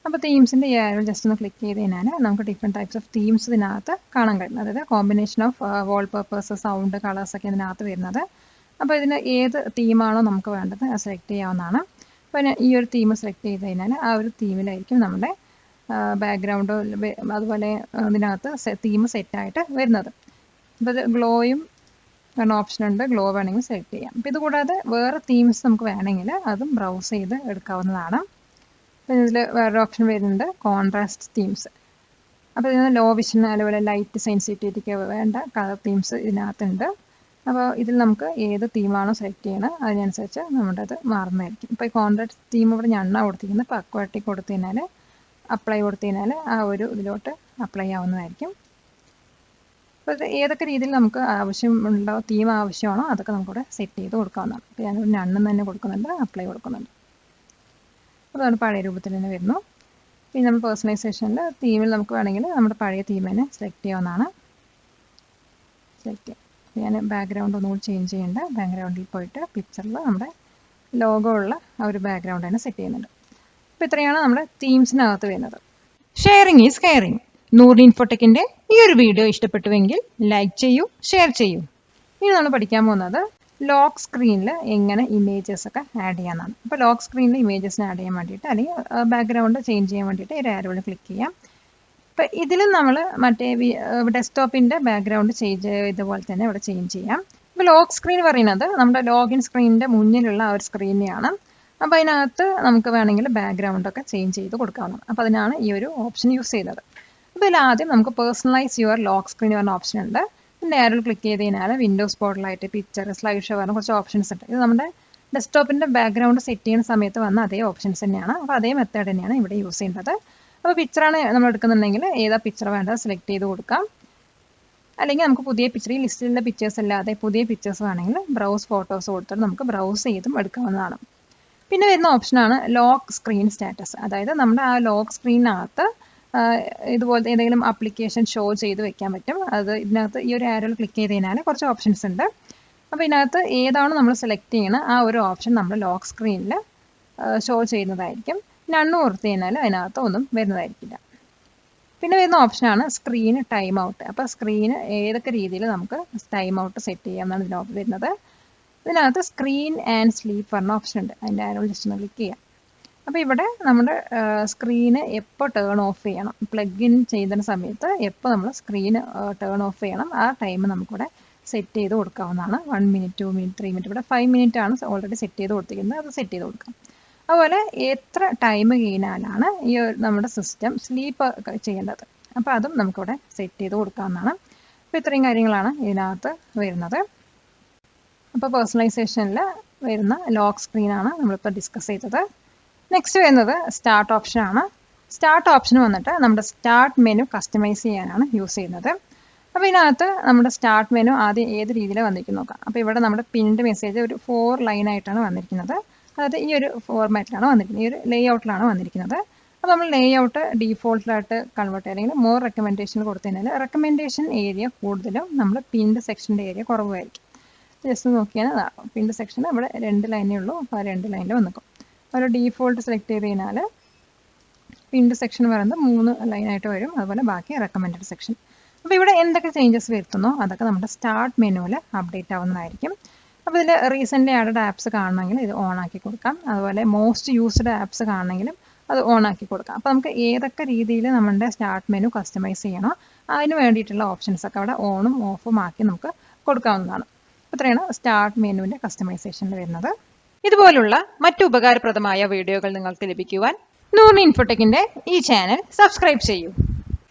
അപ്പോൾ തീംസിൻ്റെ ഈ ആരോ ജസ്റ്റ് ഒന്ന് ക്ലിക്ക് ചെയ്ത് കഴിഞ്ഞാൽ നമുക്ക് ഡിഫറെൻറ്റ് ടൈപ്സ് ഓഫ് തീംസ് ഇതിനകത്ത് കാണാൻ കഴിയും. അതായത് കോമ്പിനേഷൻ ഓഫ് വാൾപേപ്പേഴ്സ്, സൗണ്ട്, കളേഴ്സൊക്കെ ഇതിനകത്ത് വരുന്നത്. അപ്പോൾ ഇതിന് ഏത് തീമാണോ നമുക്ക് വേണ്ടത് അത് സെലക്ട് ചെയ്യാവുന്നതാണ്. അപ്പോൾ ഈ ഒരു തീം സെലക്ട് ചെയ്ത് കഴിഞ്ഞാൽ ആ ഒരു തീമിലായിരിക്കും നമ്മുടെ ബാക്ക്ഗ്രൗണ്ടോ അതുപോലെ ഇതിനകത്ത് തീം സെറ്റായിട്ട് വരുന്നത്. അപ്പോൾ ഇത് ഗ്ലോയും എന്ന ഓപ്ഷൻ ഉണ്ട്. ഗ്ലോ വേണമെങ്കിൽ സെലക്ട് ചെയ്യാം. അപ്പോൾ ഇത് കൂടാതെ വേറെ തീംസ് നമുക്ക് വേണമെങ്കിൽ അതും ബ്രൗസ് ചെയ്ത് എടുക്കാവുന്നതാണ്. അപ്പോൾ ഇതിൽ വേറൊരു ഓപ്ഷൻ വരുന്നുണ്ട് കോൺട്രാസ്റ്റ് തീംസ്. അപ്പോൾ ഇതിന് ലോ വിഷൻ അതുപോലെ ലൈറ്റ് സെൻസിറ്റിവിറ്റിക്ക് വേണ്ട കളർ തീംസ് ഇതിനകത്തുണ്ട്. അപ്പോൾ ഇതിൽ നമുക്ക് ഏത് തീമാണോ സെലക്ട് ചെയ്യണം അതിനനുസരിച്ച് നമ്മുടെ അത് മാറുന്നതായിരിക്കും. ഇപ്പോൾ ഈ കോൺട്രാസ്റ്റ് തീം ഇവിടെ ഞണ്ണ കൊടുത്തിരിക്കുന്നത്. അപ്പോൾ അക്വാട്ടിക് കൊടുത്തു കഴിഞ്ഞാൽ അപ്ലൈ കൊടുത്തു കഴിഞ്ഞാൽ ആ ഒരു ഇതിലോട്ട് അപ്ലൈ ആവുന്നതായിരിക്കും. അപ്പോൾ ഇത് ഏതൊക്കെ രീതിയിൽ നമുക്ക് ആവശ്യമുള്ള തീം ആവശ്യമാണോ അതൊക്കെ നമുക്കിവിടെ സെറ്റ് ചെയ്ത് കൊടുക്കാവുന്നതാണ്. അപ്പോൾ ഞാനിവിടെ ഞണ്ണം തന്നെ കൊടുക്കുന്നുണ്ട്, അപ്ലൈ കൊടുക്കുന്നുണ്ട്. അപ്പോൾ അത് പഴയ രൂപത്തിൽ തന്നെ വരുന്നു. പിന്നെ നമ്മൾ പേഴ്സണലൈസേഷനിൽ തീമിൽ നമുക്ക് വേണമെങ്കിൽ നമ്മുടെ പഴയ തീം തന്നെ സെലക്ട് ചെയ്യാവുന്നതാണ്. സെലക്ട് ചെയ്യാം. ഞാൻ ബാക്ക്ഗ്രൗണ്ട് ഒന്നുകൂടി ചേഞ്ച് ചെയ്യേണ്ട. ബാക്ക്ഗ്രൗണ്ടിൽ പോയിട്ട് പിക്ചറിൽ നമ്മുടെ ലോഗോ ഉള്ള ആ ഒരു ബാക്ക്ഗ്രൗണ്ട് തന്നെ സെറ്റ് ചെയ്യുന്നുണ്ട്. അപ്പോൾ ഇത്രയാണ് നമ്മുടെ തീംസിനകത്ത് വരുന്നത്. Sharing is caring. നൂറിൻ ഇൻഫോടെക്കിന്റെ ഈ ഒരു വീഡിയോ ഇഷ്ടപ്പെട്ടുവെങ്കിൽ ലൈക്ക് ചെയ്യൂ, ഷെയർ ചെയ്യൂ. ഇനി നമ്മൾ പഠിക്കാൻ പോകുന്നത് ലോക്ക് സ്ക്രീനിൽ എങ്ങനെ ഇമേജസ് ഒക്കെ ആഡ് ചെയ്യാമെന്നാണ്. അപ്പോൾ ലോക്ക് സ്ക്രീനിൽ ഇമേജസിനെ ആഡ് ചെയ്യാൻ വേണ്ടിയിട്ട് അല്ലെങ്കിൽ ബാക്ക്ഗ്രൗണ്ട് ചേഞ്ച് ചെയ്യാൻ വേണ്ടിയിട്ട് ഒരു ആരോയിൽ ക്ലിക്ക് ചെയ്യാം. അപ്പോൾ ഇതിലും നമ്മൾ മറ്റേ ഡെസ്ക്ടോപ്പിൻ്റെ ബാക്ക്ഗ്രൗണ്ട് ചേഞ്ച് ഇതുപോലെ തന്നെ ഇവിടെ ചേഞ്ച് ചെയ്യാം. ഇപ്പോൾ ലോക്ക് സ്ക്രീൻ പറയുന്നത് നമ്മുടെ ലോഗിൻ സ്ക്രീനിൻ്റെ മുന്നിലുള്ള ആ ഒരു സ്ക്രീനെയാണ്. അപ്പോൾ അതിനകത്ത് നമുക്ക് വേണമെങ്കിൽ ബാക്ക്ഗ്രൗണ്ടൊക്കെ ചേഞ്ച് ചെയ്ത് കൊടുക്കാവുന്നതാണ്. അപ്പോൾ അതിനാണ് ഈ ഒരു ഓപ്ഷൻ യൂസ് ചെയ്തത്. അപ്പോൾ ഇതിൽ ആദ്യം നമുക്ക് പേഴ്സണലൈസ് യുവർ ലോക്ക് സ്ക്രീൻ പറഞ്ഞ ഓപ്ഷൻ ഉണ്ട്. ഇതിൻ്റെ ആരോയിൽ ക്ലിക്ക് ചെയ്ത് കഴിഞ്ഞാൽ Windows spotlight, picture, slide show പറഞ്ഞ കുറച്ച് ഓപ്ഷൻസ് ഉണ്ട്. ഇത് നമ്മുടെ ഡെസ്ക്ടോപ്പിൻ്റെ ബാക്ക്ഗ്രൗണ്ട് സെറ്റ് ചെയ്യുന്ന സമയത്ത് വന്ന അതേ ഓപ്ഷൻസ് തന്നെയാണ്. അപ്പോൾ അതേ മെത്തേഡ് തന്നെയാണ് ഇവിടെ യൂസ് ചെയ്യേണ്ടത്. അപ്പോൾ പിക്ചറാണ് നമ്മൾ എടുക്കുന്നുണ്ടെങ്കിൽ ഏതാ പിക്ചർ വേണ്ടത് സെലക്ട് ചെയ്ത് കൊടുക്കാം. അല്ലെങ്കിൽ നമുക്ക് പുതിയ പിക്ചർ, ഈ ലിസ്റ്റിലുള്ള പിക്ചേഴ്സ് അല്ലാതെ പുതിയ പിക്ചേഴ്സ് വേണമെങ്കിൽ ബ്രൗസ് ഫോട്ടോസ് കൊടുത്തിട്ട് നമുക്ക് ബ്രൗസ് ചെയ്തും എടുക്കാവുന്നതാണ്. പിന്നെ വരുന്ന ഓപ്ഷനാണ് ലോക്ക് സ്ക്രീൻ സ്റ്റാറ്റസ്. അതായത് നമ്മുടെ ആ ലോക്ക് സ്ക്രീനകത്ത് ഇതുപോലത്തെ ഏതെങ്കിലും ആപ്ലിക്കേഷൻ ഷോ ചെയ്ത് വെക്കാൻ പറ്റും. അത് ഇതിനകത്ത് ഈ ഒരു ആരോയിൽ ക്ലിക്ക് ചെയ്ത് കഴിഞ്ഞാൽ കുറച്ച് ഓപ്ഷൻസ് ഉണ്ട്. അപ്പോൾ ഇതിനകത്ത് ഏതാണ് നമ്മൾ സെലക്ട് ചെയ്യുന്നത് ആ ഒരു ഓപ്ഷൻ നമ്മൾ ലോക്ക് സ്ക്രീനിൽ ഷോ ചെയ്യുന്നതായിരിക്കും. നണ്ണ് കൊടുത്തു കഴിഞ്ഞാൽ അതിനകത്ത് ഒന്നും വരുന്നതായിരിക്കില്ല. പിന്നെ വരുന്ന ഓപ്ഷനാണ് സ്ക്രീൻ ടൈം ഔട്ട്. അപ്പോൾ സ്ക്രീന് ഏതൊക്കെ രീതിയിൽ നമുക്ക് ടൈം ഔട്ട് സെറ്റ് ചെയ്യാമെന്നാണ് ഇതിനകത്ത് വരുന്നത്. ഇതിനകത്ത് സ്ക്രീൻ ആൻഡ് സ്ലീപ്പ് പറഞ്ഞ ഓപ്ഷൻ ഉണ്ട്. അതിൻ്റെ ആരോയിൽ ജസ്റ്റ് ഒന്ന് ക്ലിക്ക് ചെയ്യാം. അപ്പോൾ ഇവിടെ നമ്മുടെ സ്ക്രീന് എപ്പോൾ ടേൺ ഓഫ് ചെയ്യണം, പ്ലഗ് ഇൻ ചെയ്യുന്ന സമയത്ത് എപ്പോൾ നമ്മൾ സ്ക്രീന് ടേൺ ഓഫ് ചെയ്യണം ആ ടൈം നമുക്കിവിടെ സെറ്റ് ചെയ്ത് കൊടുക്കാവുന്നതാണ്. 1 മിനിറ്റ്, 2 മിനിറ്റ്, 3 മിനിറ്റ്. ഇവിടെ 5 മിനിറ്റ് ആണ് ഓൾറെഡി സെറ്റ് ചെയ്ത് കൊടുത്തിരിക്കുന്നത്. അത് സെറ്റ് ചെയ്ത് കൊടുക്കാം. അതുപോലെ എത്ര ടൈം കഴിഞ്ഞാലാണ് ഈ നമ്മുടെ സിസ്റ്റം സ്ലീപ്പ് ചെയ്യേണ്ടത്, അപ്പോൾ അതും നമുക്കിവിടെ സെറ്റ് ചെയ്ത് കൊടുക്കാവുന്നതാണ്. അപ്പോൾ ഇത്രയും കാര്യങ്ങളാണ് ഇതിനകത്ത് വരുന്നത്. അപ്പോൾ പേഴ്സണലൈസേഷനിൽ വരുന്ന ലോക്ക് സ്ക്രീനാണ് നമ്മളിപ്പോൾ ഡിസ്കസ് ചെയ്തത്. നെക്സ്റ്റ് വരുന്നത് സ്റ്റാർട്ട് ഓപ്ഷനാണ്. സ്റ്റാർട്ട് ഓപ്ഷൻ വന്നിട്ട് നമ്മുടെ സ്റ്റാർട്ട് മെനു കസ്റ്റമൈസ് ചെയ്യാനാണ് യൂസ് ചെയ്യുന്നത്. അപ്പോൾ ഇതിനകത്ത് നമ്മുടെ സ്റ്റാർട്ട് മെനു ആദ്യം ഏത് രീതിയിലാണ് വന്നിരിക്കുന്നത് നോക്കാം. അപ്പോൾ ഇവിടെ നമ്മുടെ പിൻഡ് മെസ്സേജ് ഒരു 4 ലൈനായിട്ടാണ് വന്നിരിക്കുന്നത്. അതായത് ഈ ഒരു ഫോർമാറ്റിലാണ് വന്നിരിക്കുന്നത്, ഈ ഒരു ലേ ഔട്ടിലാണ് വന്നിരിക്കുന്നത്. അപ്പോൾ നമ്മൾ ലേ ഔട്ട് ഡീഫോൾട്ടായിട്ട് കൺവേർട്ട് ചെയ്യുക അല്ലെങ്കിൽ മോർ റെക്കമെൻഡേഷൻ കൊടുത്തു കഴിഞ്ഞാൽ റെക്കമെൻഡേഷൻ ഏരിയ കൂടുതലും നമ്മൾ പിൻഡ് സെക്ഷൻ്റെ ഏരിയ കുറവായിരിക്കും. ജസ്റ്റ് നോക്കിയാൽ പിൻഡ് സെക്ഷൻ ഇവിടെ 2 ലൈനേ ഉള്ളൂ. അപ്പോൾ ആ 2 ലൈനിൽ വന്നിക്കും. ഒരു ഡീഫോൾട്ട് സെലക്ട് ചെയ്ത് കഴിഞ്ഞാൽ പിൻഡ് സെക്ഷൻ പറയുന്നത് 3 ലൈനായിട്ട് വരും. അതുപോലെ ബാക്കി റെക്കമെൻഡഡ് സെക്ഷൻ. അപ്പോൾ ഇവിടെ എന്തൊക്കെ ചേഞ്ചസ് വരുത്തുന്നോ അതൊക്കെ നമ്മുടെ സ്റ്റാർട്ട് മെനുവിൽ അപ്ഡേറ്റ് ആവുന്നതായിരിക്കും. അപ്പോൾ ഇതിൽ റീസെൻ്റ്ലി ആഡഡ് ആപ്സ് കാണണമെങ്കിൽ ഇത് ഓൺ ആക്കി കൊടുക്കാം. അതുപോലെ മോസ്റ്റ് യൂസ്ഡ് ആപ്സ് കാണണമെങ്കിലും അത് ഓൺ ആക്കി കൊടുക്കാം. അപ്പോൾ നമുക്ക് ഏതൊക്കെ രീതിയിൽ നമ്മുടെ സ്റ്റാർട്ട് മെനു കസ്റ്റമൈസ് ചെയ്യണോ അതിന് വേണ്ടിയിട്ടുള്ള ഓപ്ഷൻസ് ഒക്കെ അവിടെ ഓണും ഓഫും ആക്കി നമുക്ക് കൊടുക്കാവുന്നതാണ്. ഇത്രയാണ് സ്റ്റാർട്ട് മെനുവിൻ്റെ കസ്റ്റമൈസേഷനിൽ വരുന്നത്. ഇതുപോലുള്ള മറ്റു ഉപകാരപ്രദമായ വീഡിയോകൾ നിങ്ങൾക്ക് ലഭിക്കുവാൻ നൂറിൻ ഇൻഫോടെക്കിൻ്റെ ഈ ചാനൽ സബ്സ്ക്രൈബ് ചെയ്യൂ.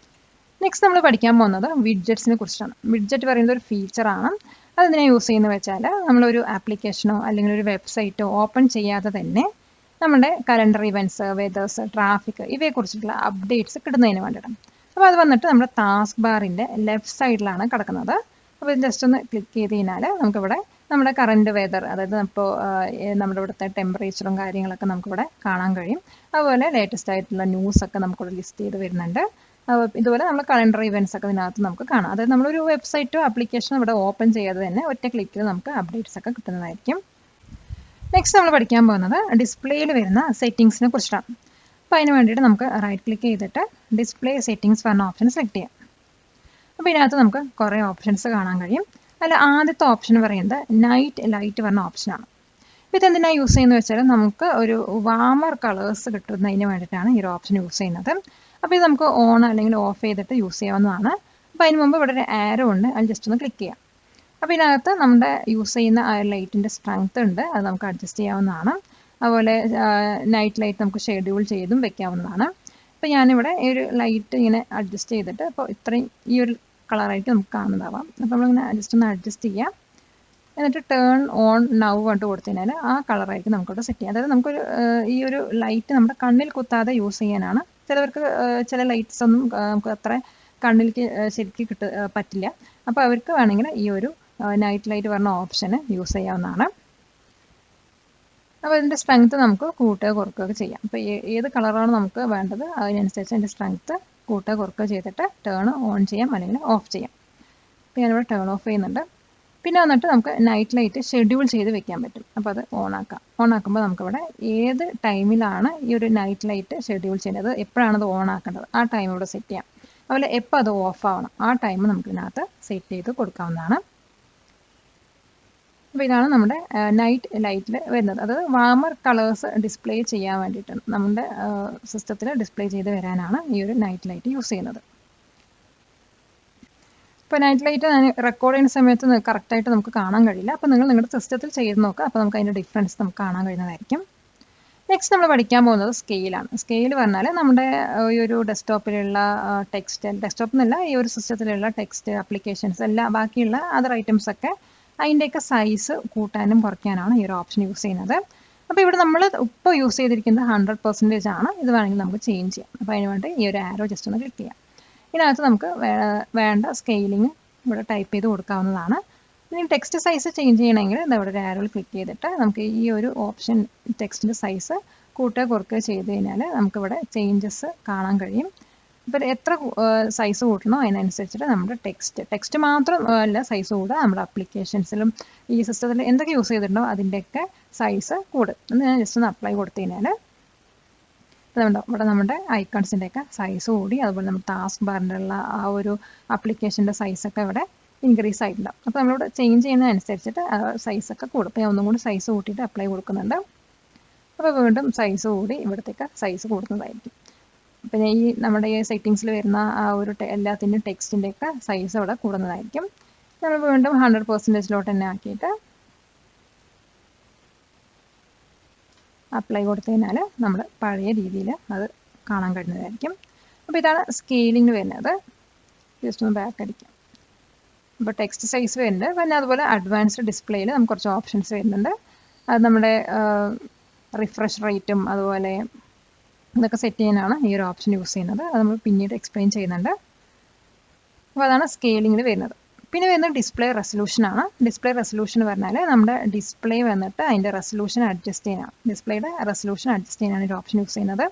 നെക്സ്റ്റ് നമ്മൾ പഠിക്കാൻ പോകുന്നത് വിഡ്ജറ്റ്സിനെ കുറിച്ചാണ്. വിഡ്ജറ്റ് പറയുന്നത് ഒരു ഫീച്ചറാണ്. അതെന്തിനാണ് യൂസ് ചെയ്യുന്നത് വെച്ചാൽ നമ്മളൊരു ആപ്ലിക്കേഷനോ അല്ലെങ്കിൽ ഒരു വെബ്സൈറ്റോ ഓപ്പൺ ചെയ്യാതെ തന്നെ നമ്മുടെ calendar events, weathers, traffic ഇവയെക്കുറിച്ചിട്ടുള്ള updates കിട്ടുന്നതിന് വേണ്ടിയിട്ടാണ്. അപ്പോൾ അത് വന്നിട്ട് നമ്മുടെ ടാസ്ക് ബാറിൻ്റെ ലെഫ്റ്റ് സൈഡിലാണ് കിടക്കുന്നത്. അപ്പോൾ ഇത് ജസ്റ്റ് ഒന്ന് ക്ലിക്ക് ചെയ്ത് കഴിഞ്ഞാൽ നമുക്കിവിടെ നമ്മുടെ കറണ്ട് വെതർ, അതായത് ഇപ്പോൾ നമ്മുടെ ഇവിടുത്തെ ടെമ്പറേച്ചറും കാര്യങ്ങളൊക്കെ നമുക്കിവിടെ കാണാൻ കഴിയും. അതുപോലെ ലേറ്റസ്റ്റ് ആയിട്ടുള്ള ന്യൂസൊക്കെ നമുക്കിവിടെ ലിസ്റ്റ് ചെയ്ത് വരുന്നുണ്ട്. ഇതുപോലെ നമ്മൾ കലണ്ടർ ഇവൻറ്റ്സ് ഒക്കെ ഇതിനകത്ത് നമുക്ക് കാണാം. അതായത് നമ്മളൊരു വെബ്സൈറ്റോ ആപ്ലിക്കേഷനോ ഇവിടെ ഓപ്പൺ ചെയ്യാതെ തന്നെ ഒറ്റ ക്ലിക്കിൽ നമുക്ക് അപ്ഡേറ്റ്സ് ഒക്കെ കിട്ടുന്നതായിരിക്കും. നെക്സ്റ്റ് നമ്മൾ പഠിക്കാൻ പോകുന്നത് ഡിസ്പ്ലേയിൽ വരുന്ന സെറ്റിങ്സിനെ കുറിച്ചിട്ടാണ്. അപ്പോൾ അതിന് വേണ്ടിയിട്ട് നമുക്ക് റൈറ്റ് ക്ലിക്ക് ചെയ്തിട്ട് ഡിസ്പ്ലേ സെറ്റിങ്സ് പറഞ്ഞ ഓപ്ഷൻ സെലക്ട് ചെയ്യാം. അപ്പോൾ ഇതിനകത്ത് നമുക്ക് കുറേ ഓപ്ഷൻസ് കാണാൻ കഴിയും. അതിൽ ആദ്യത്തെ ഓപ്ഷൻ പറയുന്നത് നൈറ്റ് ലൈറ്റ് പറഞ്ഞ ഓപ്ഷനാണ്. അപ്പോൾ ഇതെന്തിനാണ് യൂസ് ചെയ്യുന്നത് വെച്ചാൽ നമുക്ക് ഒരു വാമർ കളേഴ്സ് കിട്ടുന്നതിന് വേണ്ടിയിട്ടാണ് ഈ ഒരു ഓപ്ഷൻ യൂസ് ചെയ്യുന്നത്. അപ്പോൾ ഇത് നമുക്ക് ഓൺ അല്ലെങ്കിൽ ഓഫ് ചെയ്തിട്ട് യൂസ് ചെയ്യാവുന്നതാണ്. അപ്പോൾ അതിന് മുമ്പ് ഇവിടെ ഒരു ആരോ ഉണ്ട്, അത് ജസ്റ്റ് ഒന്ന് ക്ലിക്ക് ചെയ്യാം. അപ്പോൾ ഇതിനകത്ത് നമ്മുടെ യൂസ് ചെയ്യുന്ന ആ ലൈറ്റിൻ്റെ സ്ട്രെങ്ത് ഉണ്ട്, അത് നമുക്ക് അഡ്ജസ്റ്റ് ചെയ്യാവുന്നതാണ്. അതുപോലെ നൈറ്റ് ലൈറ്റ് നമുക്ക് ഷെഡ്യൂൾ ചെയ്തും വെക്കാവുന്നതാണ്. അപ്പോൾ ഞാനിവിടെ ഈ ഒരു ലൈറ്റ് ഇങ്ങനെ അഡ്ജസ്റ്റ് ചെയ്തിട്ട് അപ്പോൾ ഇത്രയും ഈ ഒരു കളറായിരിക്കും നമുക്ക് കാണുന്നതാവാം. അപ്പോൾ നമ്മളിങ്ങനെ ജസ്റ്റ് ഒന്ന് അഡ്ജസ്റ്റ് ചെയ്യാം. എന്നിട്ട് ടേൺ ഓൺ നൗ കൊണ്ട് കൊടുത്തു കഴിഞ്ഞാൽ ആ കളറായിരിക്കും നമുക്കിവിടെ സെറ്റ് ചെയ്യാം. അതായത് നമുക്കൊരു ഈ ഒരു ലൈറ്റ് നമ്മുടെ കണ്ണിൽ കുത്താതെ യൂസ് ചെയ്യാനാണ്. ചിലവർക്ക് ചില ലൈറ്റ്സ് ഒന്നും നമുക്ക് അത്ര കണ്ണിലേക്ക് ശരിക്കും പറ്റില്ല. അപ്പോൾ അവർക്ക് വേണമെങ്കിൽ ഈ ഒരു നൈറ്റ് ലൈറ്റ് പറഞ്ഞ ഓപ്ഷന് യൂസ് ചെയ്യാവുന്നതാണ്. അപ്പോൾ ഇതിൻ്റെ സ്ട്രെങ്ത്ത് നമുക്ക് കൂട്ടുക കുറയ്ക്കുകയൊക്കെ ചെയ്യാം. അപ്പോൾ ഏത് കളറാണ് നമുക്ക് വേണ്ടത് അതിനനുസരിച്ച് അതിൻ്റെ സ്ട്രെങ്ത്ത് കൂട്ടുക കുറയ്ക്കുക ചെയ്തിട്ട് ടേൺ ഓൺ ചെയ്യാം അല്ലെങ്കിൽ ഓഫ് ചെയ്യാം. അപ്പോൾ ഞാനിവിടെ ടേൺ ഓഫ് ചെയ്യുന്നുണ്ട്. പിന്നെ വന്നിട്ട് നമുക്ക് നൈറ്റ് ലൈറ്റ് ഷെഡ്യൂൾ ചെയ്ത് വെക്കാൻ പറ്റും. അപ്പോൾ അത് ഓണാക്കാം. ഓണാക്കുമ്പോൾ നമുക്കിവിടെ ഏത് ടൈമിലാണ് ഈ ഒരു നൈറ്റ് ലൈറ്റ് ഷെഡ്യൂൾ ചെയ്യുന്നത്, എപ്പോഴാണ് അത് ഓൺ ആക്കേണ്ടത്, ആ ടൈം ഇവിടെ സെറ്റ് ചെയ്യാം. അതുപോലെ എപ്പോൾ അത് ഓഫ് ആവണം, ആ ടൈം നമുക്ക് ഇതിനകത്ത് സെറ്റ് ചെയ്ത് കൊടുക്കാവുന്നതാണ്. അപ്പോൾ ഇതാണ് നമ്മുടെ നൈറ്റ് ലൈറ്റിൽ വരുന്നത്. അത് വാമർ കളേഴ്സ് ഡിസ്പ്ലേ ചെയ്യാൻ വേണ്ടിയിട്ടാണ്, നമ്മുടെ സിസ്റ്റത്തിൽ ഡിസ്പ്ലേ ചെയ്ത് വരാനാണ് ഈ ഒരു നൈറ്റ് ലൈറ്റ് യൂസ് ചെയ്യുന്നത്. ഇപ്പോൾ നൈറ്റ് ലൈറ്റ് റെക്കോർഡ് ചെയ്യുന്ന സമയത്ത് കറക്റ്റായിട്ട് നമുക്ക് കാണാൻ കഴിയില്ല. അപ്പോൾ നിങ്ങൾ നിങ്ങളുടെ സിസ്റ്റത്തിൽ ചെയ്ത് നോക്കുക. അപ്പോൾ നമുക്ക് അതിൻ്റെ ഡിഫറൻസ് നമുക്ക് കാണാൻ കഴിയുന്നതായിരിക്കും. നെക്സ്റ്റ് നമ്മൾ പഠിക്കാൻ പോകുന്നത് സ്കെയിലാണ്. സ്കെയിൽ പറഞ്ഞാൽ നമ്മുടെ ഈ ഒരു ഡെസ്ക്ടോപ്പിലുള്ള ഡെസ്ക്ടോപ്പ് എന്നല്ല, ഈ ഒരു സിസ്റ്റത്തിലുള്ള ടെക്സ്റ്റ് ആപ്ലിക്കേഷൻസ് എല്ലാം ബാക്കിയുള്ള അതർ ഐറ്റംസ് ഒക്കെ അതിൻ്റെയൊക്കെ സൈസ് കൂട്ടാനും കുറയ്ക്കാനാണ് ഈ ഒരു ഓപ്ഷൻ യൂസ് ചെയ്യുന്നത്. അപ്പോൾ ഇവിടെ നമ്മൾ ഇപ്പോൾ യൂസ് ചെയ്തിരിക്കുന്നത് 100% ആണ്. ഇത് വേണമെങ്കിൽ നമുക്ക് ചേഞ്ച് ചെയ്യാം. അപ്പോൾ അതിന് വേണ്ടി ഈ ഒരു ആരോ ജസ്റ്റ് ഒന്ന് ക്ലിക്ക് ചെയ്യാം. ഇതിനകത്ത് നമുക്ക് വേണ്ട സ്കെയിലിംഗ് ഇവിടെ ടൈപ്പ് ചെയ്ത് കൊടുക്കാവുന്നതാണ്. ഇനി ടെക്സ്റ്റ് സൈസ് ചേഞ്ച് ചെയ്യണമെങ്കിൽ ഇവിടെ ഒരു ആരോയിൽ ക്ലിക്ക് ചെയ്തിട്ട് നമുക്ക് ഈ ഒരു ഓപ്ഷൻ ടെക്സ്റ്റിൻ്റെ സൈസ് കൂട്ടുക കുറയ്ക്കുക ചെയ്ത് കഴിഞ്ഞാൽ നമുക്കിവിടെ ചേഞ്ചസ് കാണാൻ കഴിയും. ഇപ്പോൾ എത്ര സൈസ് കൂട്ടണോ അതിനനുസരിച്ചിട്ട് നമ്മുടെ ടെക്സ്റ്റ് മാത്രം അല്ല സൈസ് കൂടുക, നമ്മുടെ അപ്ലിക്കേഷൻസിലും ഈ സിസ്റ്റത്തിൽ എന്തൊക്കെ യൂസ് ചെയ്തിട്ടുണ്ടോ അതിൻ്റെയൊക്കെ സൈസ് കൂടും. എന്ന് ഞാൻ ജസ്റ്റ് ഒന്ന് അപ്ലൈ കൊടുത്തു കഴിഞ്ഞാൽ അതുകൊണ്ടോ ഇവിടെ നമ്മുടെ ഐക്കൺസിൻ്റെയൊക്കെ സൈസ് കൂടി. അതുപോലെ നമ്മുടെ ടാസ്ക് ബാറിൻ്റെ ഉള്ള ആ ഒരു ആപ്ലിക്കേഷൻ്റെ സൈസൊക്കെ ഇവിടെ ഇൻക്രീസ് ആയിട്ടുണ്ടാവും. അപ്പോൾ നമ്മളിവിടെ ചേഞ്ച് ചെയ്യുന്നതനുസരിച്ചിട്ട് സൈസൊക്കെ കൂടും. അപ്പോൾ ഞാൻ ഒന്നും കൂടി സൈസ് കൂട്ടിയിട്ട് അപ്ലൈ കൊടുക്കുന്നുണ്ട്. അപ്പോൾ വീണ്ടും സൈസ് കൂടി ഇവിടത്തേക്ക് സൈസ് കൂടുന്നതായിരിക്കും. പിന്നെ ഈ നമ്മുടെ ഈ സെറ്റിങ്സിൽ വരുന്ന ആ ഒരു എല്ലാത്തിൻ്റെയും ടെക്സ്റ്റിൻ്റെയൊക്കെ സൈസ് അവിടെ കൂടുന്നതായിരിക്കും. നമ്മൾ വീണ്ടും 100%ലോട്ട് തന്നെ ആക്കിയിട്ട് അപ്ലൈ കൊടുത്തു കഴിഞ്ഞാൽ നമ്മൾ പഴയ രീതിയിൽ അത് കാണാൻ കഴിയുന്നതായിരിക്കും. അപ്പോൾ ഇതാണ് സ്കെയിലിംഗ് വരുന്നത്. ജസ്റ്റ് ഒന്ന് ബാക്ക് അടിക്കാം. അപ്പോൾ ടെക്സ്റ്റ് സൈസ് വരുന്നുണ്ട്. പിന്നെ അതുപോലെ അഡ്വാൻസ്ഡ് ഡിസ്പ്ലേയിൽ നമുക്ക് കുറച്ച് ഓപ്ഷൻസ് വരുന്നുണ്ട്. അത് നമ്മുടെ റിഫ്രഷ് റേറ്റും അതുപോലെ ഇതൊക്കെ സെറ്റ് ചെയ്യാനാണ് ഈ ഒരു ഓപ്ഷൻ യൂസ് ചെയ്യുന്നത്. അത് നമ്മൾ പിന്നീട് എക്സ്പ്ലെയിൻ ചെയ്യുന്നുണ്ട്. അപ്പോൾ അതാണ് സ്കെയിലിംഗിൽ വരുന്നത്. പിന്നെ വരുന്നത് ഡിസ്പ്ലേ റെസൊല്യൂഷനാണ്. ഡിസ്പ്ലേ റെസൊല്യൂഷൻ പറഞ്ഞാൽ നമ്മുടെ ഡിസ്പ്ലേ വന്നിട്ട് അതിൻ്റെ റെസൊല്യൂഷൻ അഡ്ജസ്റ്റ് ചെയ്യാനാണ്, ഡിസ്പ്ലേയുടെ റെസൊല്യൂഷൻ അഡ്ജസ്റ്റ് ചെയ്യാനാണ് ഈ ഓപ്ഷൻ യൂസ് ചെയ്യുന്നത്.